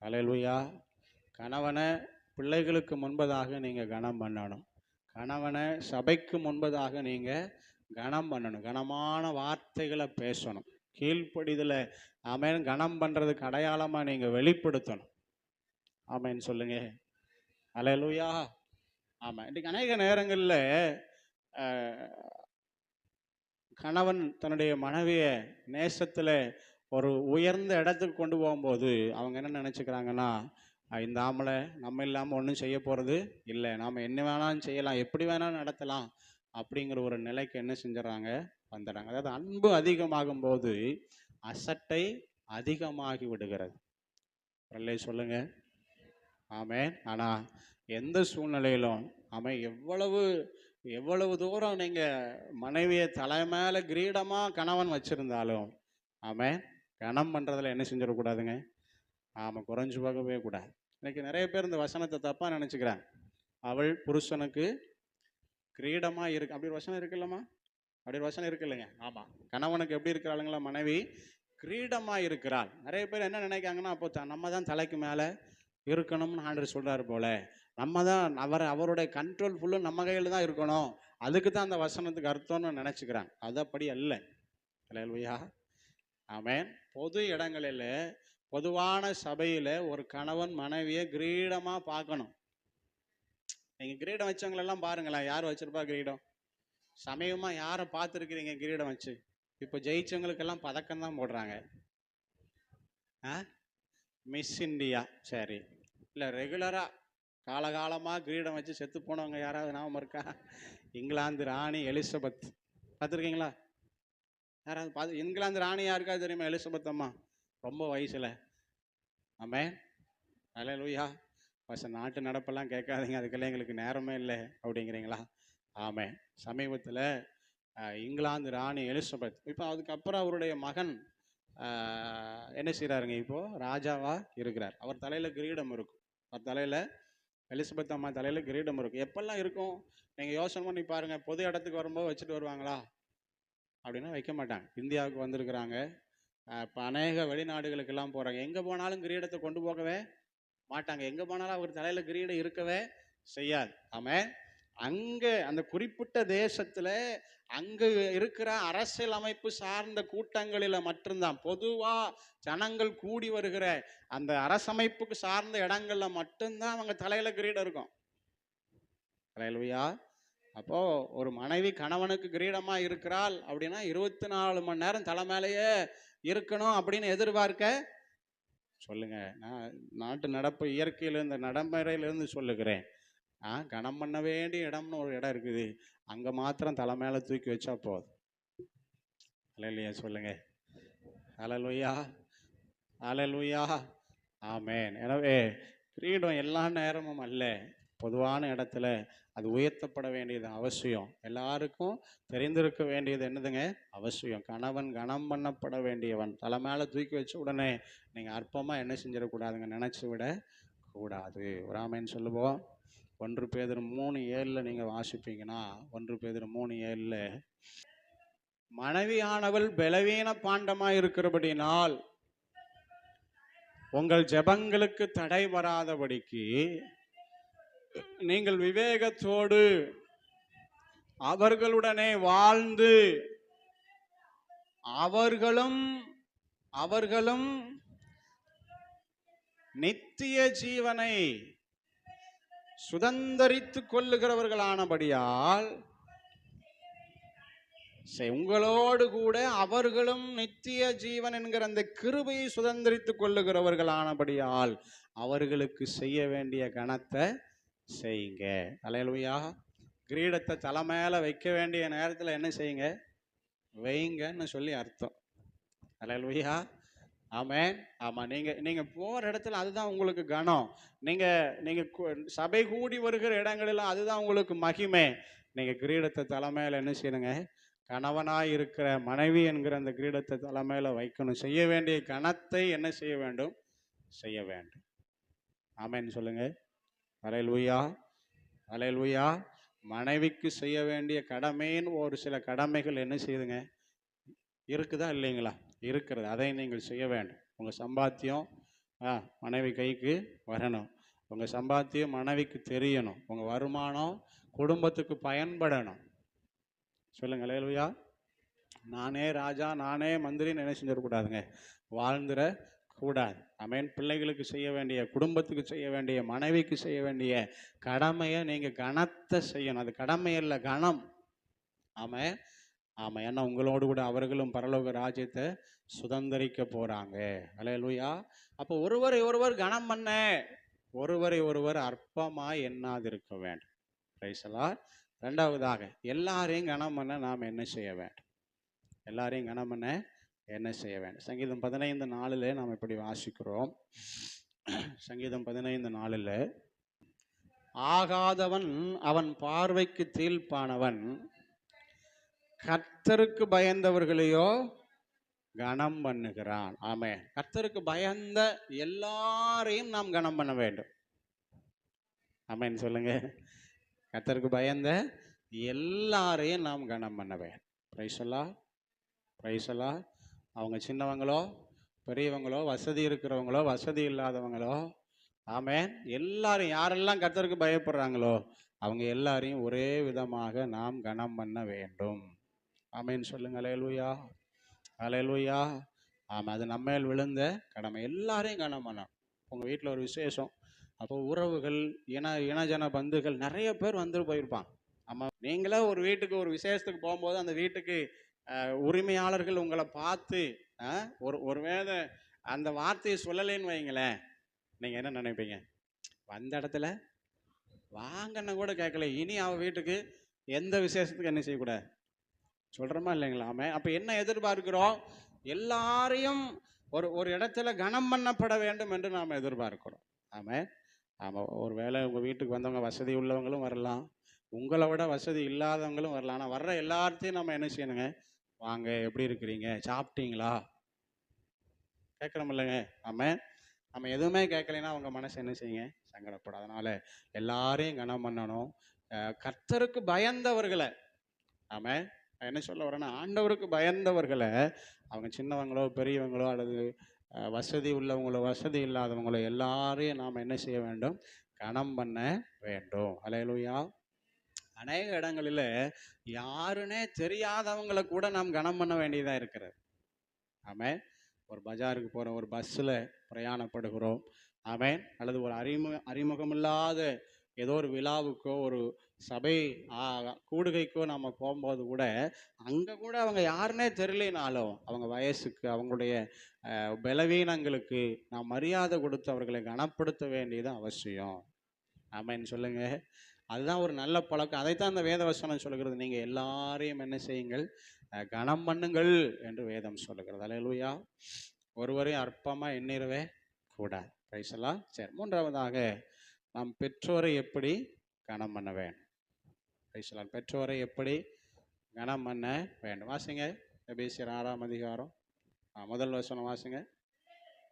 Speaker 1: அல்லேலூயா. கணவனை பிள்ளைகளுக்கு முன்பதாக நீங்கள் கனம் பண்ணணும். கணவனை சபைக்கு முன்பதாக நீங்கள் கனம் பண்ணணும். கனமான வார்த்தைகளை பேசணும். கீழ்ப்படிதலை ஆமென் கனம் பண்ணுறதுக்கு அடையாளமாக நீங்கள் வெளிப்படுத்தணும். ஆமென் சொல்லுங்க. அல்லேலூயா. ஆமாம். இன்றைக்கு அநேக நேரங்களில் கணவன் தன்னுடைய மனைவியை நேசத்தில் ஒரு உயர்ந்த இடத்துக்கு கொண்டு போகும்போது அவங்க என்ன நினச்சிக்கிறாங்கன்னா, இந்த ஆம்பளை நம்ம இல்லாமல் ஒன்றும் செய்ய போகிறது இல்லை, நாம் என்ன வேணாலும் செய்யலாம், எப்படி வேணாலும் நடத்தலாம் அப்படிங்கிற ஒரு நிலைக்கு என்ன செஞ்சிடறாங்க வந்துடுறாங்க. அதாவது அன்பு அதிகமாகும் போது அசட்டை அதிகமாகி விடுகிறது. அல்லே சொல்லுங்க. ஆமென். ஆனால் எந்த சூழ்நிலையிலும் எவ்வளவு தூரம் நீங்கள் மனைவியை தலை மேலே கிரீடமாக கணவன் வச்சுருந்தாலும் ஆமென் கனம் பண்ணுறதுல என்ன செஞ்சிடக்கூடாதுங்க. ஆமாம் குறைஞ்சு போகவே கூடாது. இன்னைக்கு நிறைய பேர் இந்த வசனத்தை தப்பாக நினச்சிக்கிறாங்க. அவள் புருஷனுக்கு கிரீடமாக இருக்கு அப்படி ஒரு வசனம் இருக்குல்லம்மா, அப்படி ஒரு வசனம் இருக்கு இல்லைங்க. ஆமாம். கணவனுக்கு எப்படி இருக்கிறாளுங்களா மனைவி கிரீடமாக இருக்கிறாள். நிறைய பேர் என்ன நினைக்காங்கன்னா, அப்போ நம்ம தான் தலைக்கு மேலே இருக்கணும்னு ஆண்டவர் சொல்கிறாரு போல, நம்ம தான் அவருடைய கண்ட்ரோல் ஃபுல்லும் நம்ம கையில் தான் இருக்கணும், அதுக்கு தான் அந்த வசனத்துக்கு அர்த்தம்னு நினச்சிக்கிறாங்க. அது அப்படி அல்ல. அல்லேலூயா. ஆமென். பொது இடங்களில் பொதுவான சபையில் ஒரு கணவன் மனைவியை கிரீடமாக பார்க்கணும். நீங்கள் கிரீடம் வச்சவங்களெல்லாம் பாருங்களேன். யார் வச்சிருப்பா கிரீடம்? சமயமாக யாரை பார்த்துருக்கிறீங்க கிரீடம் வச்சு? இப்போ ஜெயிச்சவங்களுக்கெல்லாம் பதக்கம் தான் போடுறாங்க. மிஸ் இண்டியா சரி, இல்லை ரெகுலராக காலகாலமாக கிரீடம் வச்சு செத்து போனவங்க யாராவது ஞாபகம் இருக்கா? இங்கிலாந்து ராணி எலிசபெத் பார்த்துருக்கீங்களா? யாராவது பார்த்து? இங்கிலாந்து ராணி யாருக்காவது தெரியுமா? எலிசபெத் அம்மா ரொம்ப வயசில். ஆமென். அல்லேலூயா. நாட்டு நடப்பெல்லாம் கேட்காதீங்க, அதுக்கெல்லாம் எங்களுக்கு நேரமே இல்லை அப்படிங்கிறீங்களா? ஆமென். சமீபத்தில் இங்கிலாந்து ராணி எலிசபெத், இப்போ அதுக்கப்புறம் அவருடைய மகன் என்ன செய்கிறாருங்க, இப்போது ராஜாவாக இருக்கிறார். அவர் தலையில் கிரீடம் இருக்கும். அவர் தலையில் எலிசபெத் அம்மா தலையில் கிரீடம் இருக்கும். எப்பெல்லாம் இருக்கும் நீங்கள் யோசனை பண்ணி பாருங்கள். பொது இடத்துக்கு வரும்போது வச்சுட்டு வருவாங்களா? அப்படின்னா வைக்க மாட்டாங்க. இந்தியாவுக்கு வந்திருக்கிறாங்க, இப்போ அநேக வெளிநாடுகளுக்கெல்லாம் போகிறாங்க. எங்கே போனாலும் கிரீடத்தை கொண்டு போகவே மாட்டாங்க. எங்கே போனாலும் அவர் தலையில் கிரீடம் இருக்கவே செய்யாது. ஆமாம். அங்கே அந்த குறிப்பிட்ட தேசத்தில் அங்கே இருக்கிற அரசியல் அமைப்பு சார்ந்த கூட்டங்களில் மட்டும்தான், பொதுவாக ஜனங்கள் கூடி வருகிற அந்த அரசமைப்புக்கு சார்ந்த இடங்களில் மட்டும்தான் அவங்க தலையில் கிரீடம் இருக்கும். அல்லேலூயா. அப்போது ஒரு மனைவி கணவனுக்கு கிரீடமாக இருக்கிறாள் அப்படின்னா 24 மணி நேரம் தலை மேலேயே இருக்கணும் அப்படின்னு எதிர்பார்க்க சொல்லுங்க. நான் நாட்டு நடப்பு இயற்கையில் இந்த நடைமுறையிலிருந்து சொல்லுகிறேன். கனம் பண்ண வேண்டிய இடம்னு ஒரு இடம் இருக்குது, அங்கே மாத்திரம் தலை மேலே தூக்கி வச்சா போதும். அல்லேலூயா சொல்லுங்க. அல்லேலூயா. அல்லேலூயா. ஆமென். எனவே கிரீடம் எல்லா நேரமும் அல்ல, பொதுவான இடத்துல அது உயர்த்தப்பட வேண்டியது அவசியம். எல்லாருக்கும் தெரிந்திருக்க வேண்டியது என்னதுங்க? அவசியம். கணவன் கனம் பண்ணப்பட வேண்டியவன். தலை மேலே தூக்கி வச்ச உடனே நீங்கள் அற்பமாக என்ன செஞ்சிடக்கூடாதுங்க, நினச்சி விட கூடாது. ஒரு ஆமென் சொல்லுவோம். 1 பேதுரு 3:7 நீங்கள் வாசிப்பீங்கன்னா, 1 பேதுரு 3:7 மனைவியானவள் பலவீன பாண்டமாக இருக்கிறபடினால் உங்கள் ஜெபங்களுக்கு தடை வராதபடிக்கு நீங்கள் விவேகத்தோடு அவர்களுடனே வாழ்ந்து அவர்களும் அவர்களும் நித்திய ஜீவனை சுதந்தரித்துக் கொள்ளுகிறவர்களானபடியால் உங்களோடு கூட அவர்களும் நித்திய ஜீவன் என்கிற அந்த கிருபையை சுதந்தரித்துக் கொள்ளுகிறவர்களானபடியால் அவர்களுக்கு செய்ய வேண்டிய கணத்தை செய்யுங்க. அல்லேலூயா. கிரீடத்தை தலை மேல வைக்க வேண்டிய நேரத்தில் என்ன செய்யுங்க? வைங்கன்னு சொல்லி அர்த்தம். அல்லேலூயா. ஆமென். ஆமா, நீங்க போற இடத்துல அதுதான் உங்களுக்கு கனம். நீங்க சபை கூடி வருகிற இடங்களெல்லாம் அதுதான் உங்களுக்கு மகிமை. நீங்க கிரீடத்தை தலை மேல என்ன செய்யணுங்க? கணவனாய் இருக்கிற மனைவி என்கிற அந்த கிரீடத்தை தலை மேல வைக்கணும். செய்ய வேண்டிய கணத்தை என்ன செய்ய வேண்டும்? செய்ய வேண்டும். ஆமென் சொல்லுங்க. அல்லேலூயா. அல்லேலூயா. மனைவிக்கு செய்ய வேண்டிய கடமைன்னு ஒரு சில கடமைகள் என்ன செய்யுதுங்க? இருக்குதா இல்லைங்களா? இருக்கிறது. அதை நீங்கள் செய்ய வேண்டும். உங்கள் சம்பாத்தியம் மனைவி கைக்கு வரணும். உங்கள் சம்பாத்தியம் மனைவிக்கு தெரியணும். உங்கள் வருமானம் குடும்பத்துக்கு பயன்படணும். சொல்லுங்க. அல்லேலூயா. நானே ராஜா நானே மந்திரின்னு என்ன செஞ்சிடக்கூடாதுங்க? வாழ்ந்துட கூடாது. ஆமென். பிள்ளைகளுக்கு செய்ய வேண்டிய, குடும்பத்துக்கு செய்ய வேண்டிய, மனைவிக்கு செய்ய வேண்டிய கடமையை நீங்கள் கணத்தை செய்யணும். அது கடமை இல்லை, கணம். ஆமாம். ஆமாம். ஏன்னா உங்களோடு கூட அவர்களும் பரலோக ராஜ்யத்தை சுதந்திரிக்க போகிறாங்க. அல்லேலூயா. அப்போ ஒருவரை ஒருவர் கனம் பண்ண, ஒருவரை ஒருவர் அற்பமாய் எண்ணாதிருக்க வேண்டும். Praise the Lord. ரெண்டாவதாக, எல்லாரையும் கனம் பண்ண நாம் என்ன செய்ய வேண்டும்? எல்லாரையும் கனம் பண்ண என்ன செய்ய வேண்டும்? சங்கீதம் 15:4 நாம் இப்படி வாசிக்கிறோம். சங்கீதம் 15:4, ஆகாதவன் அவன் பார்வைக்கு தீர்ப்பானவன், கர்த்தருக்கு பயந்தவர்களையோ கனம் பண்ணுகிறான். ஆமே. கர்த்தருக்கு பயந்த எல்லாரையும் நாம் கனம் பண்ண வேண்டும். ஆமேன்னு சொல்லுங்க. கர்த்தருக்கு பயந்த எல்லாரையும் நாம் கனம் பண்ண வேண்டும். Praise the Lord. Price the Lord. அவங்க சின்னவங்களோ பெரியவங்களோ, வசதி இருக்கிறவங்களோ வசதி இல்லாதவங்களோ, ஆமேன், எல்லாரும் யாரெல்லாம் கர்த்தருக்கு பயப்படுறாங்களோ அவங்க எல்லாரையும் ஒரே விதமாக நாம் கனம் பண்ண வேண்டும். ஆமேன்னு சொல்லுங்க. அல்லேலூயா. அல்லேலூயா. ஆமாம், அது நம்மேல் விழுந்த கடமை. எல்லாரையும் கனம் பண்ணணும். உங்கள் வீட்டில் ஒரு விசேஷம், அப்போ உறவுகள், இனஜன பந்துகள் நிறைய பேர் வந்து போயிருப்பான். ஆமாம். நீங்களே ஒரு வீட்டுக்கு ஒரு விசேஷத்துக்கு போகும்போது அந்த வீட்டுக்கு உரிமையாளர்கள் உங்களை பார்த்து ஒரு வேளை அந்த வார்த்தையை சொல்லலைன்னு வைங்களேன், நீங்கள் என்ன நினைப்பீங்க? வந்த இடத்துல வாங்கன்னு கூட கேட்கல, இனி அவன் வீட்டுக்கு எந்த விசேஷத்துக்கு என்ன செய்யக்கூடாது சொல்கிறோமா இல்லைங்களாமே? அப்போ என்ன எதிர்பார்க்கிறோம்? எல்லாரையும் ஒரு இடத்துல கனம் பண்ணப்பட வேண்டும் என்று நாம் எதிர்பார்க்கிறோம். ஆமாம். ஆமாம். ஒரு வேளை உங்கள் வீட்டுக்கு வந்தவங்க வசதி உள்ளவங்களும் வரலாம், உங்களை விட வசதி இல்லாதவங்களும் வரலாம். ஆனால் வர்ற எல்லாத்தையும் நம்ம என்ன செய்யணுங்க? வாங்க, எப்படி இருக்கிறீங்க, சாப்பிட்டீங்களா கேட்குறோம் இல்லைங்க? ஆமாம். நம்ம எதுவுமே கேட்கலைன்னா அவங்க மனசு என்ன செய்யுங்க? சங்கடப்படும். அதனால் எல்லாரையும் கனம் பண்ணணும். கர்த்தருக்கு பயந்தவர்களை, ஆமாம், என்ன சொல்ல வரேன்னா, ஆண்டவருக்கு பயந்தவர்களை, அவங்க சின்னவங்களோ பெரியவங்களோ அல்லது வசதி உள்ளவங்களோ வசதி இல்லாதவங்களோ எல்லாரையும் நாம் என்ன செய்ய வேண்டும்? கனம் பண்ண வேண்டும். அல்லேலூயா. அநேக இடங்களில் யாருன்னே தெரியாதவங்களை கூட நாம் கனம் பண்ண வேண்டியதாக இருக்கிறது. ஆமாம். ஒரு பஜாருக்கு போகிறோம், ஒரு பஸ்ஸில் பிரயாணப்படுகிறோம், ஆமாம், அல்லது ஒரு அறிமுகமில்லாத ஏதோ ஒரு விழாவுக்கோ ஒரு சபை கூடுகைக்கோ நம்ம போகும்போது கூட அங்கே கூட அவங்க யாருன்னே தெரியலனாலும் அவங்க வயசுக்கு, அவங்களுடைய பலவீனங்களுக்கு நாம் மரியாதை கொடுத்து அவர்களை கனப்படுத்த வேண்டியது அவசியம். ஆமான்னு சொல்லுங்க. அதுதான் ஒரு நல்ல பழக்கம். அதைத்தான் அந்த வேத வசனம் சொல்லுகிறது. நீங்கள் எல்லாரையும் என்ன செய்யுங்கள்? கனம் பண்ணுங்கள் என்று வேதம் சொல்லுகிறது. அல்லேலூயா. ஒருவரையும் அற்பமாக எண்ணிடவே கூடாது. Price the Lord. சரி, மூன்றாவதாக, நாம் பெற்றோரை எப்படி கனம் பண்ண வேண்டும்? Praise the Lord. பெற்றோரை எப்படி கனம் பண்ண வேண்டும்? வாசிங்க. எபேசியர் 6ஆம் அதிகாரம் முதல் வசனம் வாசிங்க.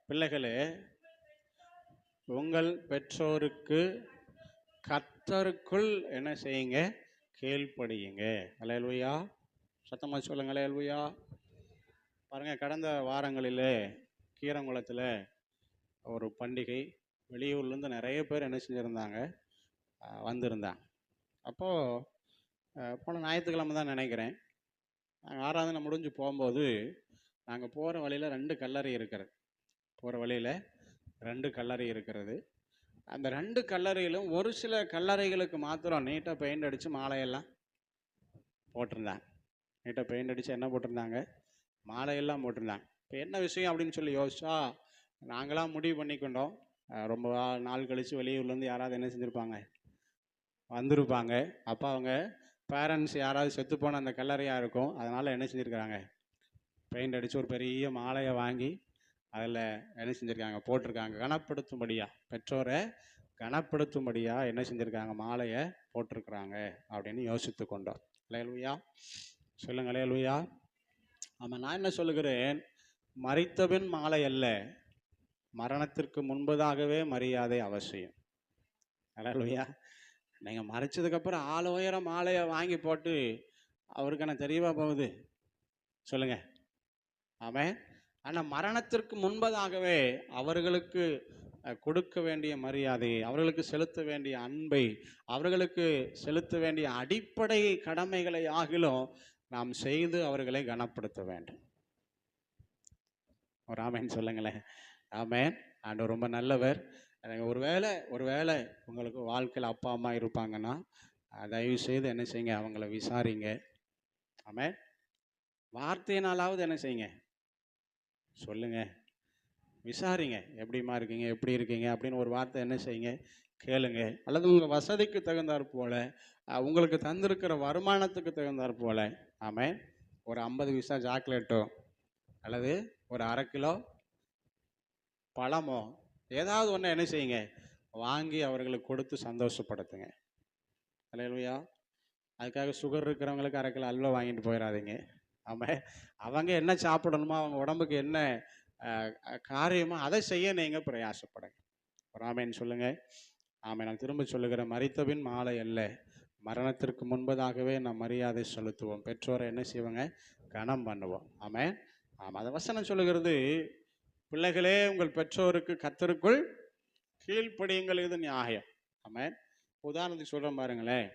Speaker 1: பிள்ளைகளே, உங்கள் பெற்றோருக்கு கர்த்தருக்குள் என்ன செய்யுங்க? கீழ்ப்படியுங்க. அல்லேலூயா. சத்தமாக சொல்லுங்க. அல்லேலூயா. பாருங்கள், கடந்த வாரங்களில் கீரங்குளத்தில் ஒரு பண்டிகை, வெளியூர்லேருந்து நிறைய பேர் என்ன செஞ்சுருந்தாங்க? வந்திருந்தாங்க. அப்போது போன ஞாயிற்றுக்கிழமை தான் நினைக்கிறேன். நாங்கள் ஆராதனை முடிஞ்சு போகும்போது நாங்கள் போகிற வழியில் 2 கல்லறை இருக்கிறது. போகிற வழியில் 2 கல்லறை இருக்கிறது. அந்த 2 கல்லறையிலும் ஒரு சில கல்லறைகளுக்கு மாத்திரம் நீட்டாக பெயிண்ட் அடித்து மாலையெல்லாம் போட்டிருந்தாங்க. நீட்டாக பெயிண்ட் அடித்து என்ன போட்டிருந்தாங்க? மாலையெல்லாம் போட்டிருந்தாங்க. இப்போ என்ன விஷயம் அப்படின்னு சொல்லி யோசிச்சா, நாங்களாம் முடிவு பண்ணிக்கொண்டோம். ரொம்ப நாள் கழித்து வெளியூர்லேருந்து யாராவது என்ன செஞ்சுருப்பாங்க, வந்திருப்பாங்க. அப்போ அவங்க பேரண்ட்ஸ் யாராவது செத்து போன அந்த கல்லறையாக இருக்கும். அதனால் என்ன செஞ்சுருக்காங்க, பெயிண்ட் அடித்து ஒரு பெரிய மாலையை வாங்கி அதில் என்ன செஞ்சுருக்காங்க, போட்டிருக்காங்க. கனப்படுத்தும்படியாக, பெற்றோரை கனப்படுத்தும்படியாக என்ன செஞ்சுருக்காங்க, மாலையை போட்டிருக்கிறாங்க அப்படின்னு யோசித்து கொண்டோம். அல்லேலூயா, சொல்லுங்க அல்லேலூயா. ஆமாம், நான் என்ன சொல்லுகிறேன், மரித்தபின் மாலை அல்ல, மரணத்திற்கு முன்பதாகவே மரியாதை அவசியம். அல்லேலூயா. நீங்கள் மறைச்சதுக்கப்புறம் ஆள் உயரம் மாலையை வாங்கி போட்டு அவருக்கு என்ன தெரியவா போகுது? சொல்லுங்க. ஆமாம். ஆனால் மரணத்திற்கு முன்பதாகவே அவர்களுக்கு கொடுக்க வேண்டிய மரியாதையை, அவர்களுக்கு செலுத்த வேண்டிய அன்பை, அவர்களுக்கு செலுத்த வேண்டிய அடிப்படை கடமைகளை ஆகிலும் நாம் செய்து அவர்களை கனப்படுத்த வேண்டும். ஒரு ஆமேன் சொல்லுங்களேன். ஆமேன். ஆண்டவர் ரொம்ப நல்லவர். ஒருவேளை உங்களுக்கு வாழ்க்கையில் அப்பா அம்மா இருப்பாங்கன்னா தயவு செய்து என்ன செய்யுங்க, அவங்கள விசாரிங்க. ஆமேன். வார்த்தையினாலாவது என்ன செய்யுங்க, சொல்லுங்க, விசாரிங்க. எப்படிமா இருக்கீங்க, எப்படி இருக்கீங்க அப்படின்னு ஒரு வார்த்தை என்ன செய்யுங்க, கேளுங்க. அல்லது உங்கள் வசதிக்கு தகுந்தாற் போல், உங்களுக்கு தந்திருக்கிற வருமானத்துக்கு தகுந்தாற் போல், ஆமேன், ஒரு 50 பைசா சாக்லேட்டோ அல்லது ஒரு 1/2 கிலோ பழமோ ஏதாவது ஒன்று என்ன செய்யுங்க, வாங்கி அவர்களுக்கு கொடுத்து சந்தோஷப்படுத்துங்க. அல்லேலூயா. அதுக்காக சுகர் இருக்கிறவங்களுக்கு 1/2 கிலோ அல்வா வாங்கிட்டு போயிடாதீங்க. ஆமாம், அவங்க என்ன சாப்பிடணுமோ, அவங்க உடம்புக்கு என்ன காரியமோ அதை செய்ய நீங்கள் பிரயாசப்படுங்க. ஒரு ஆமேன்னு சொல்லுங்கள். ஆமாம், நான் திரும்ப சொல்லுகிறேன், மரித்தபின் மாலை அல்ல, மரணத்திற்கு முன்பதாகவே நாம் மரியாதை செலுத்துவோம். பெற்றோரை என்ன செய்வோங்க, கனம் பண்ணுவோம். ஆமாம். ஆமாம், அதை வசனம் சொல்லுகிறது, பிள்ளைகளே உங்கள் பெற்றோருக்கு கர்த்தருக்குள் கீழ்ப்படியுங்கள், இது நியாயம். ஆமாம். உதாரணத்துக்கு சொல்கிறேன் பாருங்களேன்.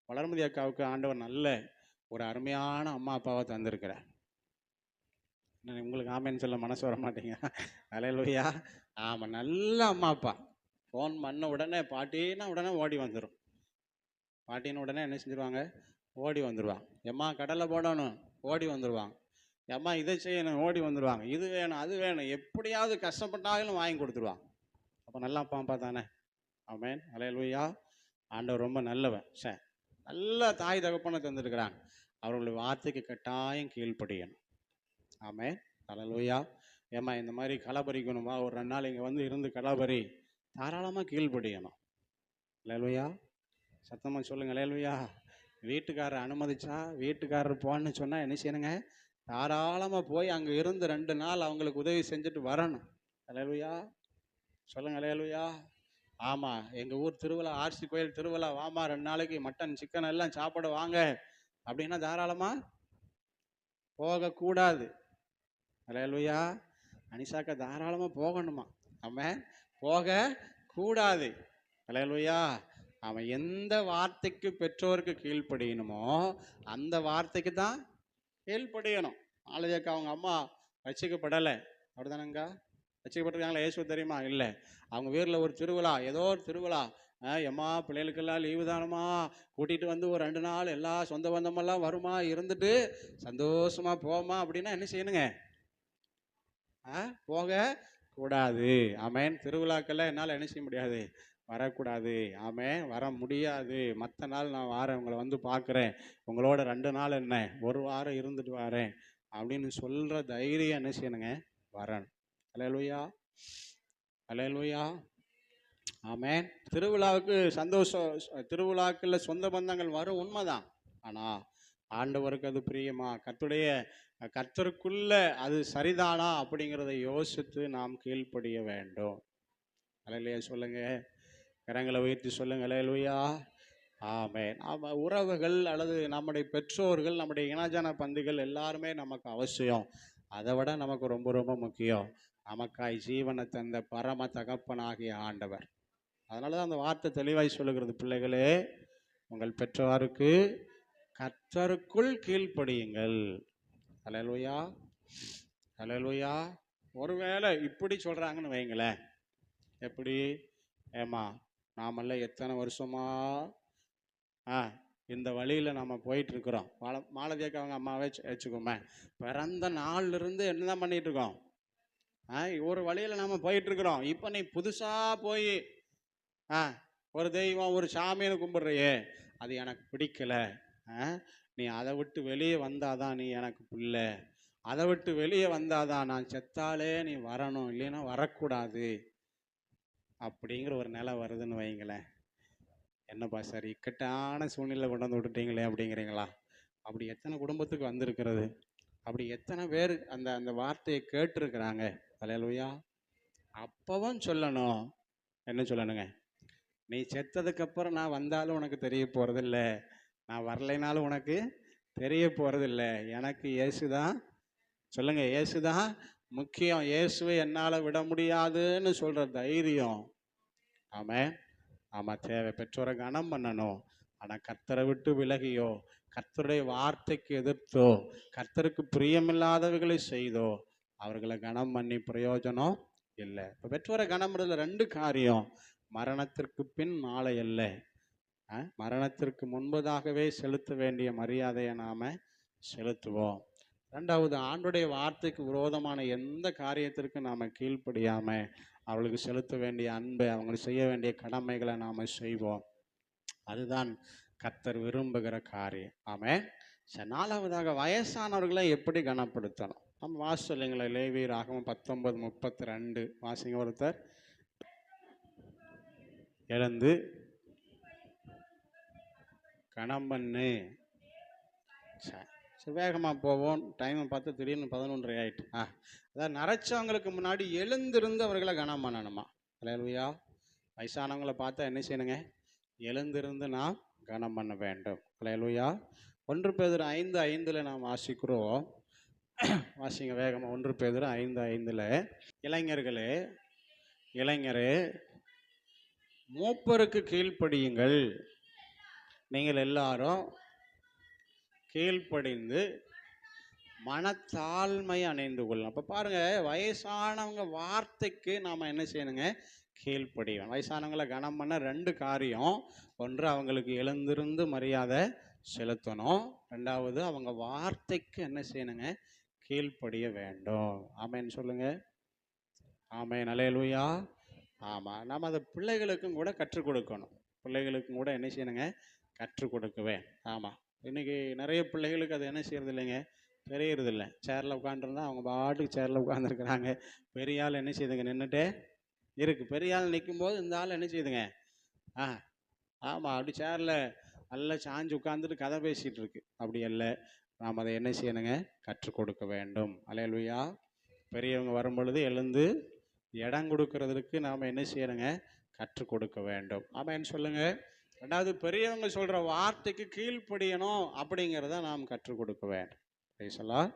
Speaker 1: வளர்மதி அக்காவுக்கு ஆண்டவர் நல்ல ஒரு அருமையான அம்மா அப்பாவை தந்திருக்கிறார். உங்களுக்கு ஆமேன்னு சொல்ல மனசு வர மாட்டீங்க. அல்லேலூயா. ஆமாம், நல்ல அம்மா அப்பா. ஃபோன் பண்ண உடனே பாட்டின்னா உடனே ஓடி வந்துடும். பாட்டின்னு உடனே என்ன செஞ்சுருவாங்க, ஓடி வந்துடுவாங்க. எம்மா கடலை போடணும், ஓடி வந்துடுவாங்க. எம்மா இதை செய்யணும், ஓடி வந்துடுவாங்க. இது வேணும், அது வேணும், எப்படியாவது கஷ்டப்பட்டாலும் வாங்கி கொடுத்துருவாங்க. அப்போ நல்ல அப்பா அப்பா தானே. ஆமேன். அல்லேலூயா. ஆண்டவர் ரொம்ப நல்லவன். சார், நல்ல தாய் தகப்பனை தந்துருக்கிறாங்க. அவர்களுடைய வார்த்தைக்கு கட்டாயம் கீழ்ப்படியணும். ஆமேன். அல்லேலூயா. ஏம்மா இந்த மாதிரி களை பறிக்கணுமா, ஒரு 2 நாள் இங்கே வந்து இருந்து களை பறி, தாராளமாக கீழ்ப்படியணும். அல்லேலூயா. சத்தமாக சொல்லுங்க அல்லேலூயா. வீட்டுக்காரர் அனுமதிச்சா, வீட்டுக்காரர் போன்னு சொன்னால் என்ன செய்யணுங்க, தாராளமாக போய் அங்கே இருந்து 2 நாள் அவங்களுக்கு உதவி செஞ்சுட்டு வரணும். அல்லேலூயா. சொல்லுங்க அல்லேலூயா. ஆமாம், எங்கள் ஊர் திருவிழா, ஆர்சி கோயில் திருவிழா, வாமா 2 நாளைக்கு மட்டன் சிக்கன் எல்லாம் சாப்பிட வாங்க அப்படின்னா தாராளமாக போகக்கூடாது. அல்லேலூயா. அனிஷாக்கா தாராளமாக போகணுமா? ஆமாம், போகக்கூடாது. அல்லேலூயா. அவன் எந்த வார்த்தைக்கு பெற்றோருக்கு கீழ்ப்படியணுமோ அந்த வார்த்தைக்கு தான் கீழ்ப்படியணும். ஆலயக்கா அவங்க அம்மா ரட்சிக்கப்படலை, அப்படி தானேங்கா? ரட்சிக்கப்பட்டிருக்காங்களா? இயேசு தெரியுமா? இல்லை. அவங்க வீரில் ஒரு திருவிழா, ஏதோ ஒரு திருவிழா, எம்மா பிள்ளைகளுக்கெல்லாம் லீவு தானம்மா, கூட்டிகிட்டு வந்து ஒரு 2 நாள் எல்லா சொந்த பந்தமெல்லாம் வருமா, இருந்துட்டு சந்தோஷமாக போமா அப்படின்னா என்ன செய்யணுங்க, போகக்கூடாது. ஆமேன். திருவிழாக்கெல்லாம் என்னால் என்ன செய்ய முடியாது, வரக்கூடாது. ஆமேன், வர முடியாது. மற்ற நாள் நான் வாரேன், உங்களை வந்து பார்க்குறேன், உங்களோட 2 நாள் என்ன 1 வாரம் இருந்துட்டு வரேன் அப்படின்னு சொல்கிற தைரியம் என்ன செய்யணுங்க, வரணும். அல்லேலூயா. அல்லேலூயா. ஆமேன். திருவிழாவுக்கு சந்தோஷம், திருவிழாக்களில் சொந்த பந்தங்கள் வரும், உண்மைதான். ஆனால் ஆண்டவருக்கு அது பிரியமா, கர்த்தருக்குள்ள அது சரிதானா அப்படிங்கிறத யோசித்து நாம் கீழ்ப்படிய வேண்டும். அல்லேலூயா. சொல்லுங்க, கரங்களை உயர்த்தி சொல்லுங்க அல்லேலூயா. ஆமென். ஆமாம், உறவுகள் அல்லது நம்முடைய பெற்றோர்கள், நம்முடைய இனஜன பந்துகள் எல்லாருமே நமக்கு அவசியம். அதை விட நமக்கு ரொம்ப ரொம்ப முக்கியம், நமக்காய் ஜீவனை தந்த பரம தகப்பனாகிய ஆண்டவர். அதனால தான் அந்த வார்த்தை தெளிவாய் சொல்லுகிறது, பிள்ளைகளே உங்கள் பெற்றோருக்கு கர்த்தருக்குள் கீழ்ப்படியுங்கள். அல்லேலூயா, அல்லேலூயா. ஒருவேளை இப்படி சொல்றாங்கன்னு வைங்களேன், எப்படி? ஏமா நாமெல்லாம் எத்தனை வருஷமா இந்த வழியில் நம்ம போயிட்டுருக்குறோம். மாலதியாக்கு அவங்க அம்மாவே வச்சுக்கோமே, பிறந்த நாள்லேருந்து என்ன தான் பண்ணிகிட்டு இருக்கோம்? ஒரு வழியில் நம்ம போயிட்டுருக்குறோம். இப்போ நீ புதுசாக போய் ஒரு தெய்வம் ஒரு சாமியை கும்பிட்றையே, அது எனக்கு பிடிக்கலை. நீ அதை விட்டு வெளியே வந்தாதான் நீ எனக்கு பிள்ளை, அதை விட்டு வெளியே வந்தாதான் நான் செத்தாலே நீ வரணும், இல்லைன்னா வரக்கூடாது அப்படிங்கிற ஒரு நிலை வருதுன்னு வைங்களேன். என்னப்பா சார் இக்கட்டான சூழ்நிலை கொண்டு வந்து விட்டுட்டீங்களே அப்படிங்கிறீங்களா? அப்படி எத்தனை குடும்பத்துக்கு வந்திருக்கிறது? அப்படி எத்தனை பேர் அந்த அந்த வார்த்தையை கேட்டிருக்கிறாங்க? அல்லேலூயா. அப்பவும் சொல்லணும், என்ன சொல்லணுங்க? நீ செத்ததுக்கப்புறம் நான் வந்தாலும் உனக்கு தெரிய போகிறதில்ல, நான் வரலைனாலும் உனக்கு தெரிய போகிறதில்ல. எனக்கு இயேசுதான், சொல்லுங்க, இயேசுதான் முக்கியம். இயேசுவை என்னால் விட முடியாதுன்னு சொல்கிற தைரியம். ஆமாம், ஆமாம், தேவை. பெற்றோரை கனம் பண்ணணும். ஆனால் கர்த்தரை விட்டு விலகியோ, கர்த்தருடைய வார்த்தைக்கு எதிர்த்தோ, கர்த்தருக்கு பிரியமில்லாதவைகளை செய்தோ அவர்களை கனம் பண்ணி பிரயோஜனம் இல்லை. இப்போ பெற்றோரை கனம் பண்ணுறதுல 2 காரியம். மரணத்திற்கு பின் மாலை அல்ல, மரணத்திற்கு முன்பதாகவே செலுத்த வேண்டிய மரியாதையை நாம் செலுத்துவோம். 2வது, ஆண்டுடைய வார்த்தைக்கு விரோதமான எந்த காரியத்திற்கும் நாம் கீழ்ப்படியாமல் அவளுக்கு செலுத்த வேண்டிய அன்பை, அவங்களுக்கு செய்ய வேண்டிய கடமைகளை நாம் செய்வோம். அதுதான் கர்த்தர் விரும்புகிற காரியம். ஆமென். சரி, 4வதாக வயசானவர்களை எப்படி கனப்படுத்தணும்? நம்ம வாசிங்களா, லேவியராகமம் 19:32 வாசிங்க. ஒருத்தர் எழுந்து கனம் பண்ணு. சரி, வேகமாக போவோம், டைமை பார்த்து திடீர்னு 11:30 ஆயிட்டு. அதாவது நரைச்சவங்களுக்கு முன்னாடி எழுந்திருந்து அவர்களை கனம் பண்ணணுமா? அல்லேலூயா. வயசானவங்களை பார்த்தா என்ன செய்யணுங்க? எழுந்திருந்து நாம் கனம் பண்ண வேண்டும். அல்லேலூயா. 1 பேதுரு 5:5 நாம் வாசிக்கிறோம். வாசிங்க வேகமாக. 1 பேதுரு 5:5. இளைஞர்களே, இளைஞரே, மூப்பருக்கு கீழ்ப்படியுங்கள். நீங்கள் எல்லாரும் கீழ்ப்படிந்து மனத்தாழ்மை அணைந்து கொள்ளணும். அப்போ பாருங்க, வயசானவங்க வார்த்தைக்கு நாம் என்ன செய்யணுங்க? கீழ்ப்படியும். வயசானவங்களை கனம் பண்ண 2 காரியம். 1, அவங்களுக்கு எழுந்திருந்து மரியாதை செலுத்தணும். 2வது, அவங்க வார்த்தைக்கு என்ன செய்யணுங்க? கீழ்ப்படிய வேண்டும். ஆமேன்னு சொல்லுங்க. ஆமேன். அல்லேலூயா. ஆமாம், நம்ம அதை பிள்ளைகளுக்கும் கூட கற்றுக் கொடுக்கணும். பிள்ளைகளுக்கும் கூட என்ன செய்யணுங்க? கற்றுக் கொடுக்குவேன். ஆமாம், இன்னைக்கு நிறைய பிள்ளைகளுக்கு அது என்ன செய்யறது இல்லைங்க? தெரியறதில்ல. சேரில் உட்காந்துருந்தா அவங்க பாட்டுக்கு சேரில் உட்காந்துருக்குறாங்க. பெரிய ஆள் என்ன செய்யுதுங்க? நின்றுட்டே இருக்கு. பெரிய ஆள் நிற்கும் போது இந்த ஆள் என்ன செய்யுதுங்க? ஆமாம், அப்படி சேரில் நல்லா சாஞ்சு உட்காந்துட்டு கதை பேசிகிட்டு இருக்கு. அப்படி இல்லை, நாம் அதை என்ன செய்யணுங்க? கற்றுக் கொடுக்க வேண்டும். அல்லேலூயா. பெரியவங்க வரும் பொழுது எழுந்து இடம் கொடுக்கறதுக்கு நாம் என்ன செய்யணுங்க? கற்றுக் கொடுக்க வேண்டும். ஆமான்னு சொல்லுங்க. 2வது, பெரியவங்க சொல்கிற வார்த்தைக்கு கீழ்ப்படியணும் அப்படிங்கிறத நாம் கற்றுக் கொடுக்க வேண்டும். பேசலாம்.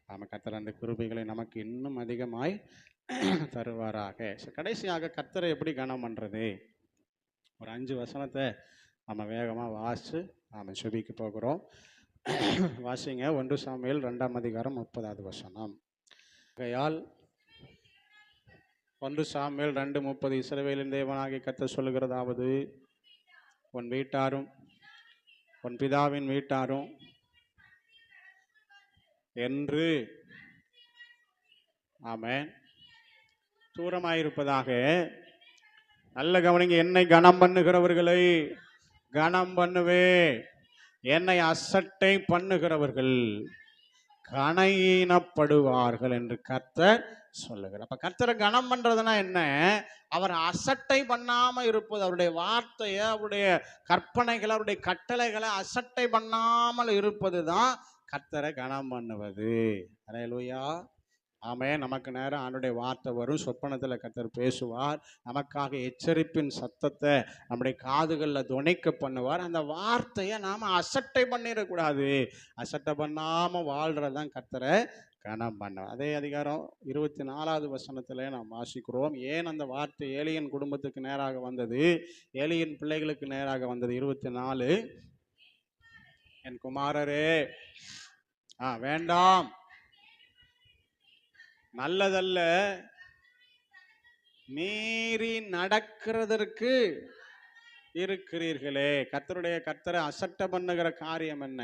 Speaker 1: நாம் கர்த்தர் அந்த கிருபைகளை நமக்கு இன்னும் அதிகமாய் தருவாராக. கடைசியாக கர்த்தரை எப்படி கனம் பண்ணுறது? ஒரு 5 வசனத்தை நம்ம வேகமாக வாசித்து நாம் செபிக்க போகிறோம். வாசிங்க. 1 சாமுவேல் 2ஆம் அதிகாரம் 30வது வசனம். ஆகையால் 1 சாமுவேல் 2:30, இஸ்ரவேலின் தேவனாகிய கர்த்தர் சொல்லுகிறதாவது, உன் வீட்டாரும் உன் பிதாவின் வீட்டாரும் என்று ஆமென் தூரமாயிருப்பதாக. நல்ல கவனிங்க. என்னை கனம் பண்ணுகிறவர்களை கனம் பண்ணுவே, என்னை அசட்டை பண்ணுகிறவர்கள் கனஈனப்படுவார்கள் என்று கர்த்தர் சொல்லுகிறார். அப்ப கர்த்தரை கனம் பண்றதுனா என்ன? அவர் அசட்டை பண்ணாம இருப்பது. அவருடைய வார்த்தையை, அவருடைய கற்பனைகளை, அவருடைய கட்டளைகளை அசட்டை பண்ணாமல் இருப்பது தான் கர்த்தரை கனம் பண்ணுவது. அல்லேலூயா. ஆமென். நமக்கு நேரம் ஆண்டுடைய வார்த்தை வரும். சொப்பனத்தில் கர்த்தர் பேசுவார். நமக்காக எச்சரிப்பின் சத்தத்தை நம்முடைய காதுகளில் துணைக்க பண்ணுவார். அந்த வார்த்தையை நாம் அசட்டை பண்ணிடக்கூடாது. அசட்டை பண்ணாமல் வாழ்கிறதான் கர்த்தரை கனம் பண்ண. அதே அதிகாரம் 24வது வசனத்தில் நாம் வாசிக்கிறோம். ஏன் அந்த வார்த்தை ஏலியன் குடும்பத்துக்கு நேராக வந்தது, ஏலியன் பிள்ளைகளுக்கு நேராக வந்தது? 24, என் குமாரரே வேண்டாம், நல்லதல்ல, மீறி நடக்கிறதற்கு இருக்கிறீர்களே. கர்த்தரை அசட்டை பண்ணுகிற காரியம் என்ன?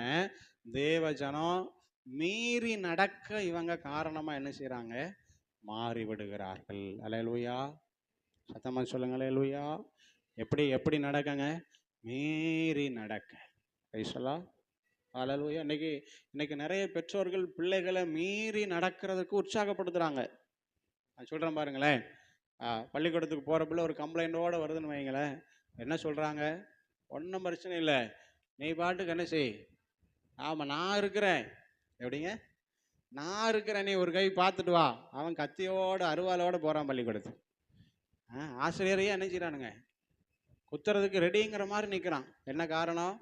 Speaker 1: தேவ ஜனம் மீறி நடக்க இவங்க காரணமா என்ன செய்யறாங்க? மாறி விடுகிறார்கள். அல்லேலூயா, சத்தமா சொல்லுங்க அல்லேலூயா. எப்படி எப்படி நடக்கங்க? மீறி நடக்க. அல்லேலூயா. இன்னைக்கு நிறைய பெற்றோர்கள் பிள்ளைகளை மீறி நடக்கிறதுக்கு உற்சாகப்படுத்துறாங்க. நான் சொல்றேன் பாருங்களேன். பள்ளிக்கூடத்துக்கு போறப்பல ஒரு கம்ப்ளைண்டோட வருதுன்னு வைங்களேன், என்ன சொல்றாங்க? ஒன்றும் பிரச்சனை இல்லை, நீ பாட்டுக்கு என்ன செய், நான் இருக்கிறேன். எப்படிங்க? நான் இருக்கிறேன், நீ ஒரு கை பார்த்துட்டு வா. அவன் கத்தியோட அருவாலோட போறான் பள்ளிக்கூடத்துக்கு. ஆசிரியரையே என்ன செய்யறானுங்க? குத்துறதுக்கு ரெடிங்கிற மாதிரி நிற்கிறான். என்ன காரணம்?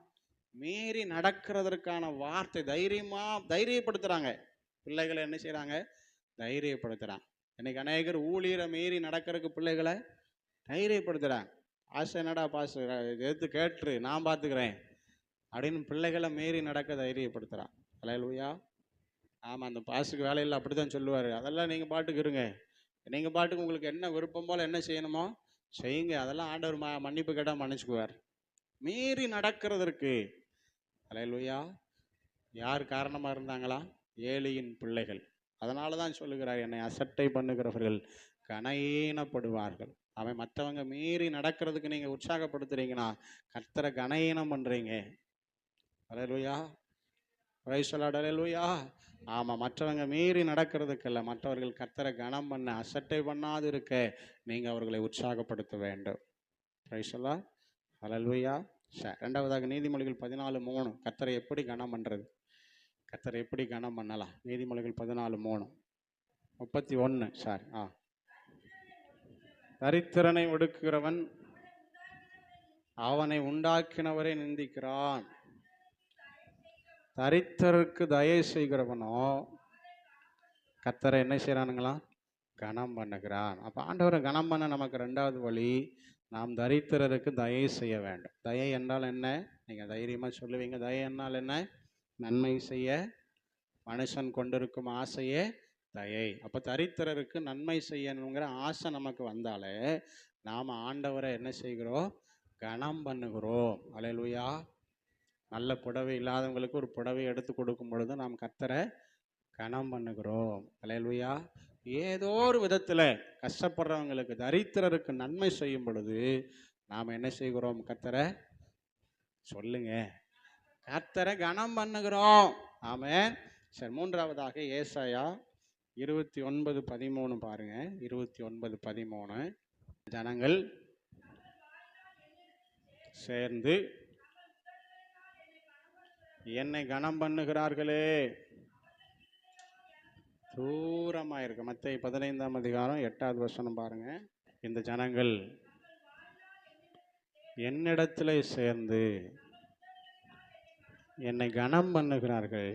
Speaker 1: மீறி நடக்கிறதற்கான வார்த்தை தைரியப்படுத்துறாங்க. பிள்ளைகளை என்ன செய்யறாங்க? தைரியப்படுத்துறாங்க. இன்னைக்கு அநேகர் ஊழியரை மீறி நடக்கிறதுக்கு பிள்ளைகளை தைரியப்படுத்துறாங்க. ஆசை என்னடா பாஸ், எடுத்து கேட்டு நான் பார்த்துக்கிறேன் அப்படின்னு பிள்ளைகளை மீறி நடக்க தைரியப்படுத்துறான். அல்லேலூயா. ஆமாம், அந்த பாஸுக்கு வேலையில் அப்படித்தான் சொல்லுவார். அதெல்லாம் நீங்கள் பாட்டுக்கு இருங்க, நீங்கள் பாட்டுக்கு உங்களுக்கு என்ன விருப்பம் போல் என்ன செய்யணுமோ செய்யுங்க, அதெல்லாம் ஆண்டவர் மன்னிப்பு கேட்டால் மன்னிச்சுக்குவார். மீறி நடக்கிறதற்கு அல்லேலூயா யார் காரணமாக இருந்தாங்களா? ஏலியின் பிள்ளைகள். அதனால தான் சொல்லுகிறார், என்னை அசட்டை பண்ணுகிறவர்கள் கனஈனப்படுவார்கள். அவன் மற்றவங்க மீறி நடக்கிறதுக்கு நீங்கள் உற்சாகப்படுத்துறீங்கன்னா கர்த்தரை கனஈனம் பண்ணுறீங்க. அல்லேலூயா, பிரைஸ் தி லார்ட். அல்லேலூயா. ஆமாம், மற்றவங்க மீறி நடக்கிறதுக்கல்ல, மற்றவர்கள் கர்த்தரை கனம் பண்ண, அசட்டை பண்ணாது இருக்க நீங்கள் அவர்களை உற்சாகப்படுத்த வேண்டும். Praise the Lord. அல்லேலூயா. ரெண்டாவதாக நீதிமொழிகள் 14:3 கர்த்தரை எப்படி கனம் பண்ணுறது, கர்த்தரை எப்படி கனம் பண்ணலாம்? நீதிமொழிகள் 14:3 31 தரித்திரனை ஒடுக்குகிறவன் அவனை உண்டாக்கினவரை நிந்திக்கிறான், தரித்திரருக்கு தயை செய்கிறவனோ கர்த்தரை என்ன செய்யறானுங்களா? கனம் பண்ணுகிறான். அப்போ ஆண்டவரை கனம் பண்ண நமக்கு ரெண்டாவது வழி, நாம் தரித்திரருக்கு தயை செய்ய வேண்டும். தயை என்றால் என்ன? நீங்கள் தைரியமாக சொல்லுவீங்க. தயை என்றால் என்ன? நன்மை செய்ய மனுஷன் கொண்டிருக்கும் ஆசையே தயை. அப்போ தரித்திரருக்கு நன்மை செய்யணுங்கிற ஆசை நமக்கு வந்தாலே நாம் ஆண்டவரை என்ன செய்கிறோம்? கனம் பண்ணுகிறோம். அல்லேலூயா. நல்ல புடவை இல்லாதவங்களுக்கு ஒரு புடவை எடுத்து கொடுக்கும் பொழுது நாம் கர்த்தரை கனம் பண்ணுகிறோம். அல்லேலூயா. ஏதோ ஒரு விதத்தில் கஷ்டப்படுறவங்களுக்கு, தரித்திரருக்கு நன்மை செய்யும் பொழுது நாம் என்ன செய்கிறோம்? கர்த்தரை சொல்லுங்க, கர்த்தரை கனம் பண்ணுகிறோம். ஆமென். சரி, மூன்றாவதாக ஏசாயா 29:13 பாருங்க. 29:13 ஜனங்கள் சேர்ந்து என்னை கனம் பண்ணுகிறார்களே. தூரமாக இருக்கு. மத்தேயு 15:8 பாருங்க. இந்த ஜனங்கள் என்னிடத்தில் சேர்ந்து என்னை கனம் பண்ணுகிறார்கள்.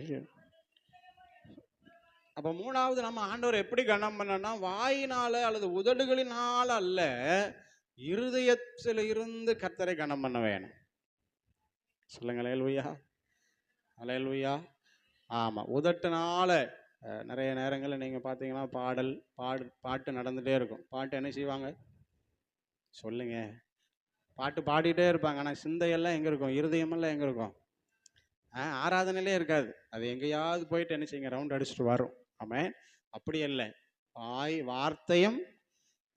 Speaker 1: அப்போ மூணாவது, நம்ம ஆண்டவர் எப்படி கனம் பண்ணனா, வாயினால அல்லது உதடுகளினால அல்ல, இருதயத்தில் இருந்து கர்த்தரை கனம் பண்ண வேணும். சொல்லுங்க அல்லேலூயா. அல்லேலூயா. ஆமாம், உதட்டினால நிறைய நேரங்களில் நீங்கள் பார்த்தீங்கன்னா பாட்டு நடந்துகிட்டே இருக்கும். பாட்டு என்ன செய்வாங்க? சொல்லுங்க, பாட்டு பாடிட்டே இருப்பாங்க. ஆனால் சிந்தையெல்லாம் எங்கே இருக்கும்? இருதயமெல்லாம் எங்கே இருக்கும்? ஆராதனையிலே இருக்காது. அது எங்கேயாவது போயிட்டு என்ன செய்யுங்க? ரவுண்ட் அடிச்சுட்டு வரும். ஆமாம், அப்படி அல்ல. வார்த்தையும்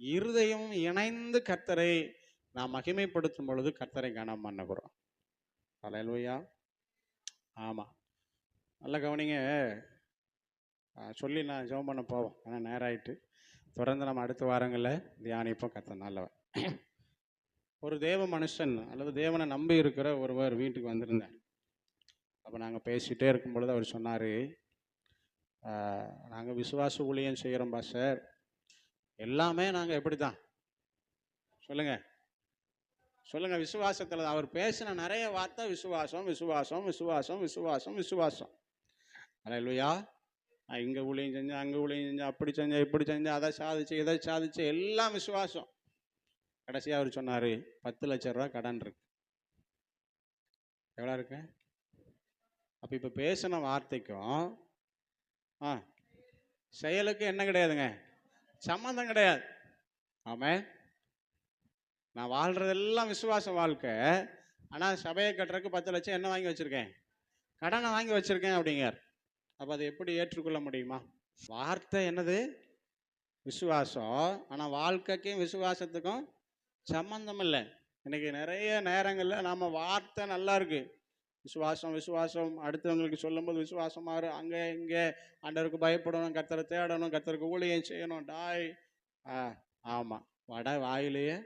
Speaker 1: இருதயமும் இணைந்து கர்த்தரை நாம் மகிமைப்படுத்தும் பொழுது கர்த்தரை கனம் பண்ணுகிறோம். அல்லேலூயா. ஆமாம், நல்ல கவனிங்க. சொல்லி நான் ஜெபம் பண்ண போவோம். ஆனால் நேரம் ஆகிட்டு. தொடர்ந்து நம்ம அடுத்த வாரங்களில் தியானிப்போம். கர்த்தர் நல்லவர். ஒரு தேவ மனுஷன் அல்லது தேவனை நம்பி இருக்கிற ஒருவர் வீட்டுக்கு வந்திருந்தார். அப்போ நாங்கள் பேசிகிட்டே இருக்கும் பொழுது அவர் சொன்னார், நாங்கள் விசுவாச ஊழியம் செய்கிறோம் பாஸ்டர். எல்லாமே நாங்கள் எப்படி தான் சொல்லுங்கள் சொல்லுங்கள் விசுவாசத்தில். அவர் பேசின நிறைய வார்த்தை விசுவாசம் விசுவாசம் விசுவாசம் விசுவாசம் விசுவாசம். அல்லேலூயா. இங்கே ஊழியம் செஞ்சேன், அங்கே ஊழியம் செஞ்சேன், அப்படி செஞ்சேன், இப்படி செஞ்சேன், அதை சாதிச்சு இதை சாதிச்சு, எல்லாம் விசுவாசம். கடைசியாக அவர் சொன்னார், 10,00,000 ரூபா கடன் இருக்கு. எவ்வளோ இருக்கு? அப்போ இப்போ பேசின வார்த்தைக்கும் செயலுக்கு என்ன கிடையாதுங்க? சம்மந்தம் கிடையாது. ஆமாம், நான் வாழ்கிறதெல்லாம் விசுவாச வாழ்க்கை. ஆனால் சபையை கட்டுறதுக்கு 10 லட்சம் என்ன வாங்கி வச்சுருக்கேன்? கடனை வாங்கி வச்சுருக்கேன் அப்படிங்கிறார். அப்போ அதை எப்படி ஏற்றுக்கொள்ள முடியுமா? வார்த்தை என்னது? விசுவாசம். ஆனால் வாழ்க்கைக்கும் விசுவாசத்துக்கும் சம்மந்தம் இல்லை. இன்றைக்கி நிறைய நேரங்களில் நாம் வார்த்தை நல்லா இருக்கு, விசுவாசம் விசுவாசம் அடுத்தவங்களுக்கு சொல்லும்போது விசுவாசமாக அங்கே இங்கே ஆண்டவருக்கு பயப்படணும், கர்த்தரை தேடணும், கர்த்தருக்கு ஊழியம் செய்யணும். ஆமாம், வட வாயிலேயே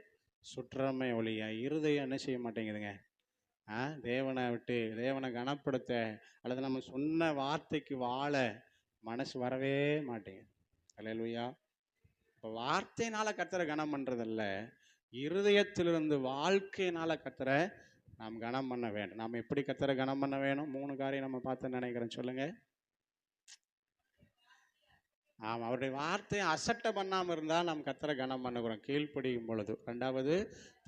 Speaker 1: சுற்றமே ஒழிய இருதயம் என்ன செய்ய மாட்டேங்குதுங்க? தேவனை விட்டு, தேவனை கனப்படுத்த அல்லது நம்ம சொன்ன வார்த்தைக்கு வாழ மனசு வரவே மாட்டேங்குது. அல்லேலூயா. இப்போ வார்த்தையினால கர்த்தரை கனம் பண்ணுறதில்ல, இருதயத்திலிருந்து வாழ்க்கையினால கர்த்தரை நாம் கனம் பண்ண வேண்டும். நாம் எப்படி கர்த்தரை கனம் பண்ண வேணும்? 3 காரியம் நம்ம பார்த்து நினைக்கிறேன். சொல்லுங்க. ஆமாம், அவருடைய வார்த்தையை அசட்டை பண்ணாமல் இருந்தால் நாம் கர்த்தரை கனம் பண்ணுகிறோம், கீழ்ப்படியும் பொழுது. 2வது,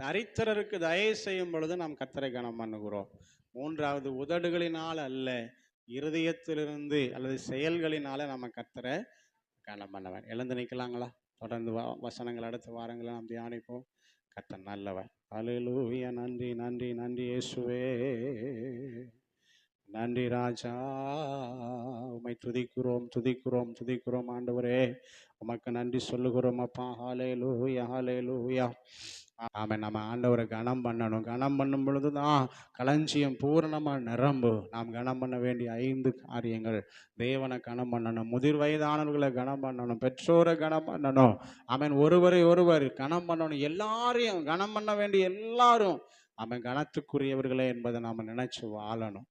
Speaker 1: தரித்திரருக்கு தயவு செய்யும் பொழுது நாம் கர்த்தரை கனம் பண்ணுகிறோம். 3வது, உதடுகளினால் அல்ல, இருதயத்திலிருந்து அல்லது செயல்களினால நம்ம கர்த்தரை கனம் பண்ண வேண்டும். எழுந்து நிற்கலாங்களா? தொடர்ந்து வசனங்கள் அடுத்த வாரங்களை நாம் தியானிப்போம். கர்த்தர் நல்லவர். அல்லேலூயா. நன்றி நன்றி நன்றி இயேசுவே, நன்றி ராஜா. உம்மை துதிக்கிறோம் துதிக்கிறோம் துதிக்கிறோம் ஆண்டவரே, உமக்கு நன்றி சொல்லுகிறோம் அப்பா. ஹல்லேலூயா ஹல்லேலூயா. ஆமாம், நம்ம ஆண்டவரை கனம் பண்ணணும். கனம் பண்ணும் பொழுது தான் களஞ்சியம் பூரணமாக நிரம்பு. நாம் கனம் பண்ண வேண்டிய 5 காரியங்கள்: தேவனை கனம் பண்ணணும், முதிர் வயதானவர்களை கனம் பண்ணணும், பெற்றோரை கனம் பண்ணணும். ஆமாம், ஒருவரை ஒருவர் கனம் பண்ணணும். எல்லாரையும் கனம் பண்ண வேண்டிய எல்லாரும் ஆமாம் கனத்துக்குரியவர்களே என்பதை நாம் நினைச்சு வாழணும்.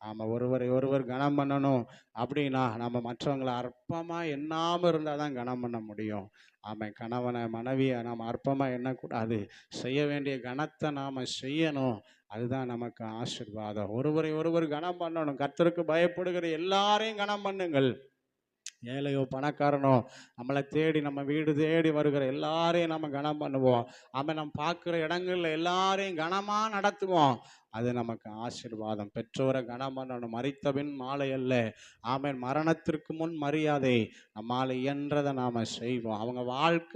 Speaker 1: ஆமாம், ஒருவரை ஒருவர் கனம் பண்ணணும். அப்படின்னா நம்ம மற்றவங்களை அற்பமாக எண்ணாமல் இருந்தால் தான் கனம் பண்ண முடியும். ஆமாம், கணவனை மனைவியை நாம் அற்பமாக எண்ணக்கூடாது. செய்ய வேண்டிய கனத்தை நாம் செய்யணும். அதுதான் நமக்கு ஆசீர்வாதம். ஒருவரை ஒருவர் கனம் பண்ணணும். கர்த்தருக்கு பயப்படுகிற எல்லாரையும் கனம் பண்ணுங்கள். ஏழையோ பணக்காரனோ நம்மளை தேடி நம்ம வீடு தேடி வருகிற எல்லாரையும் நம்ம கனம் பண்ணுவோம். நம்ம பார்க்குற இடங்கள்ல எல்லாரையும் கனமாக நடத்துவோம். அது நமக்கு ஆசீர்வாதம். பெற்றோரை கனம் பண்ணணும். மரித்தபின் மாலை அல்ல. மரணத்திற்கு முன் மரியாதை. நம்மால் இயன்றதை நாம் செய்வோம். அவங்க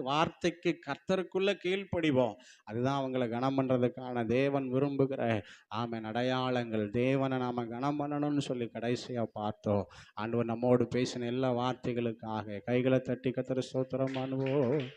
Speaker 1: வார்த்தைக்கு கர்த்தருக்குள்ள கீழ்ப்படிவோம். அதுதான் அவங்கள கனம் பண்ணுறதுக்கான தேவன் விரும்புகிற அடையாளங்கள். தேவனை நாம் கனம் பண்ணணும்னு சொல்லி கடைசியாக பார்த்தோம். ஆண்டவர் நம்மோடு பேசின எல்லா வார்த்தைகளுக்காக கைகளை தட்டி கர்த்தரை ஸ்தோத்திரம் பண்ணுவோம்.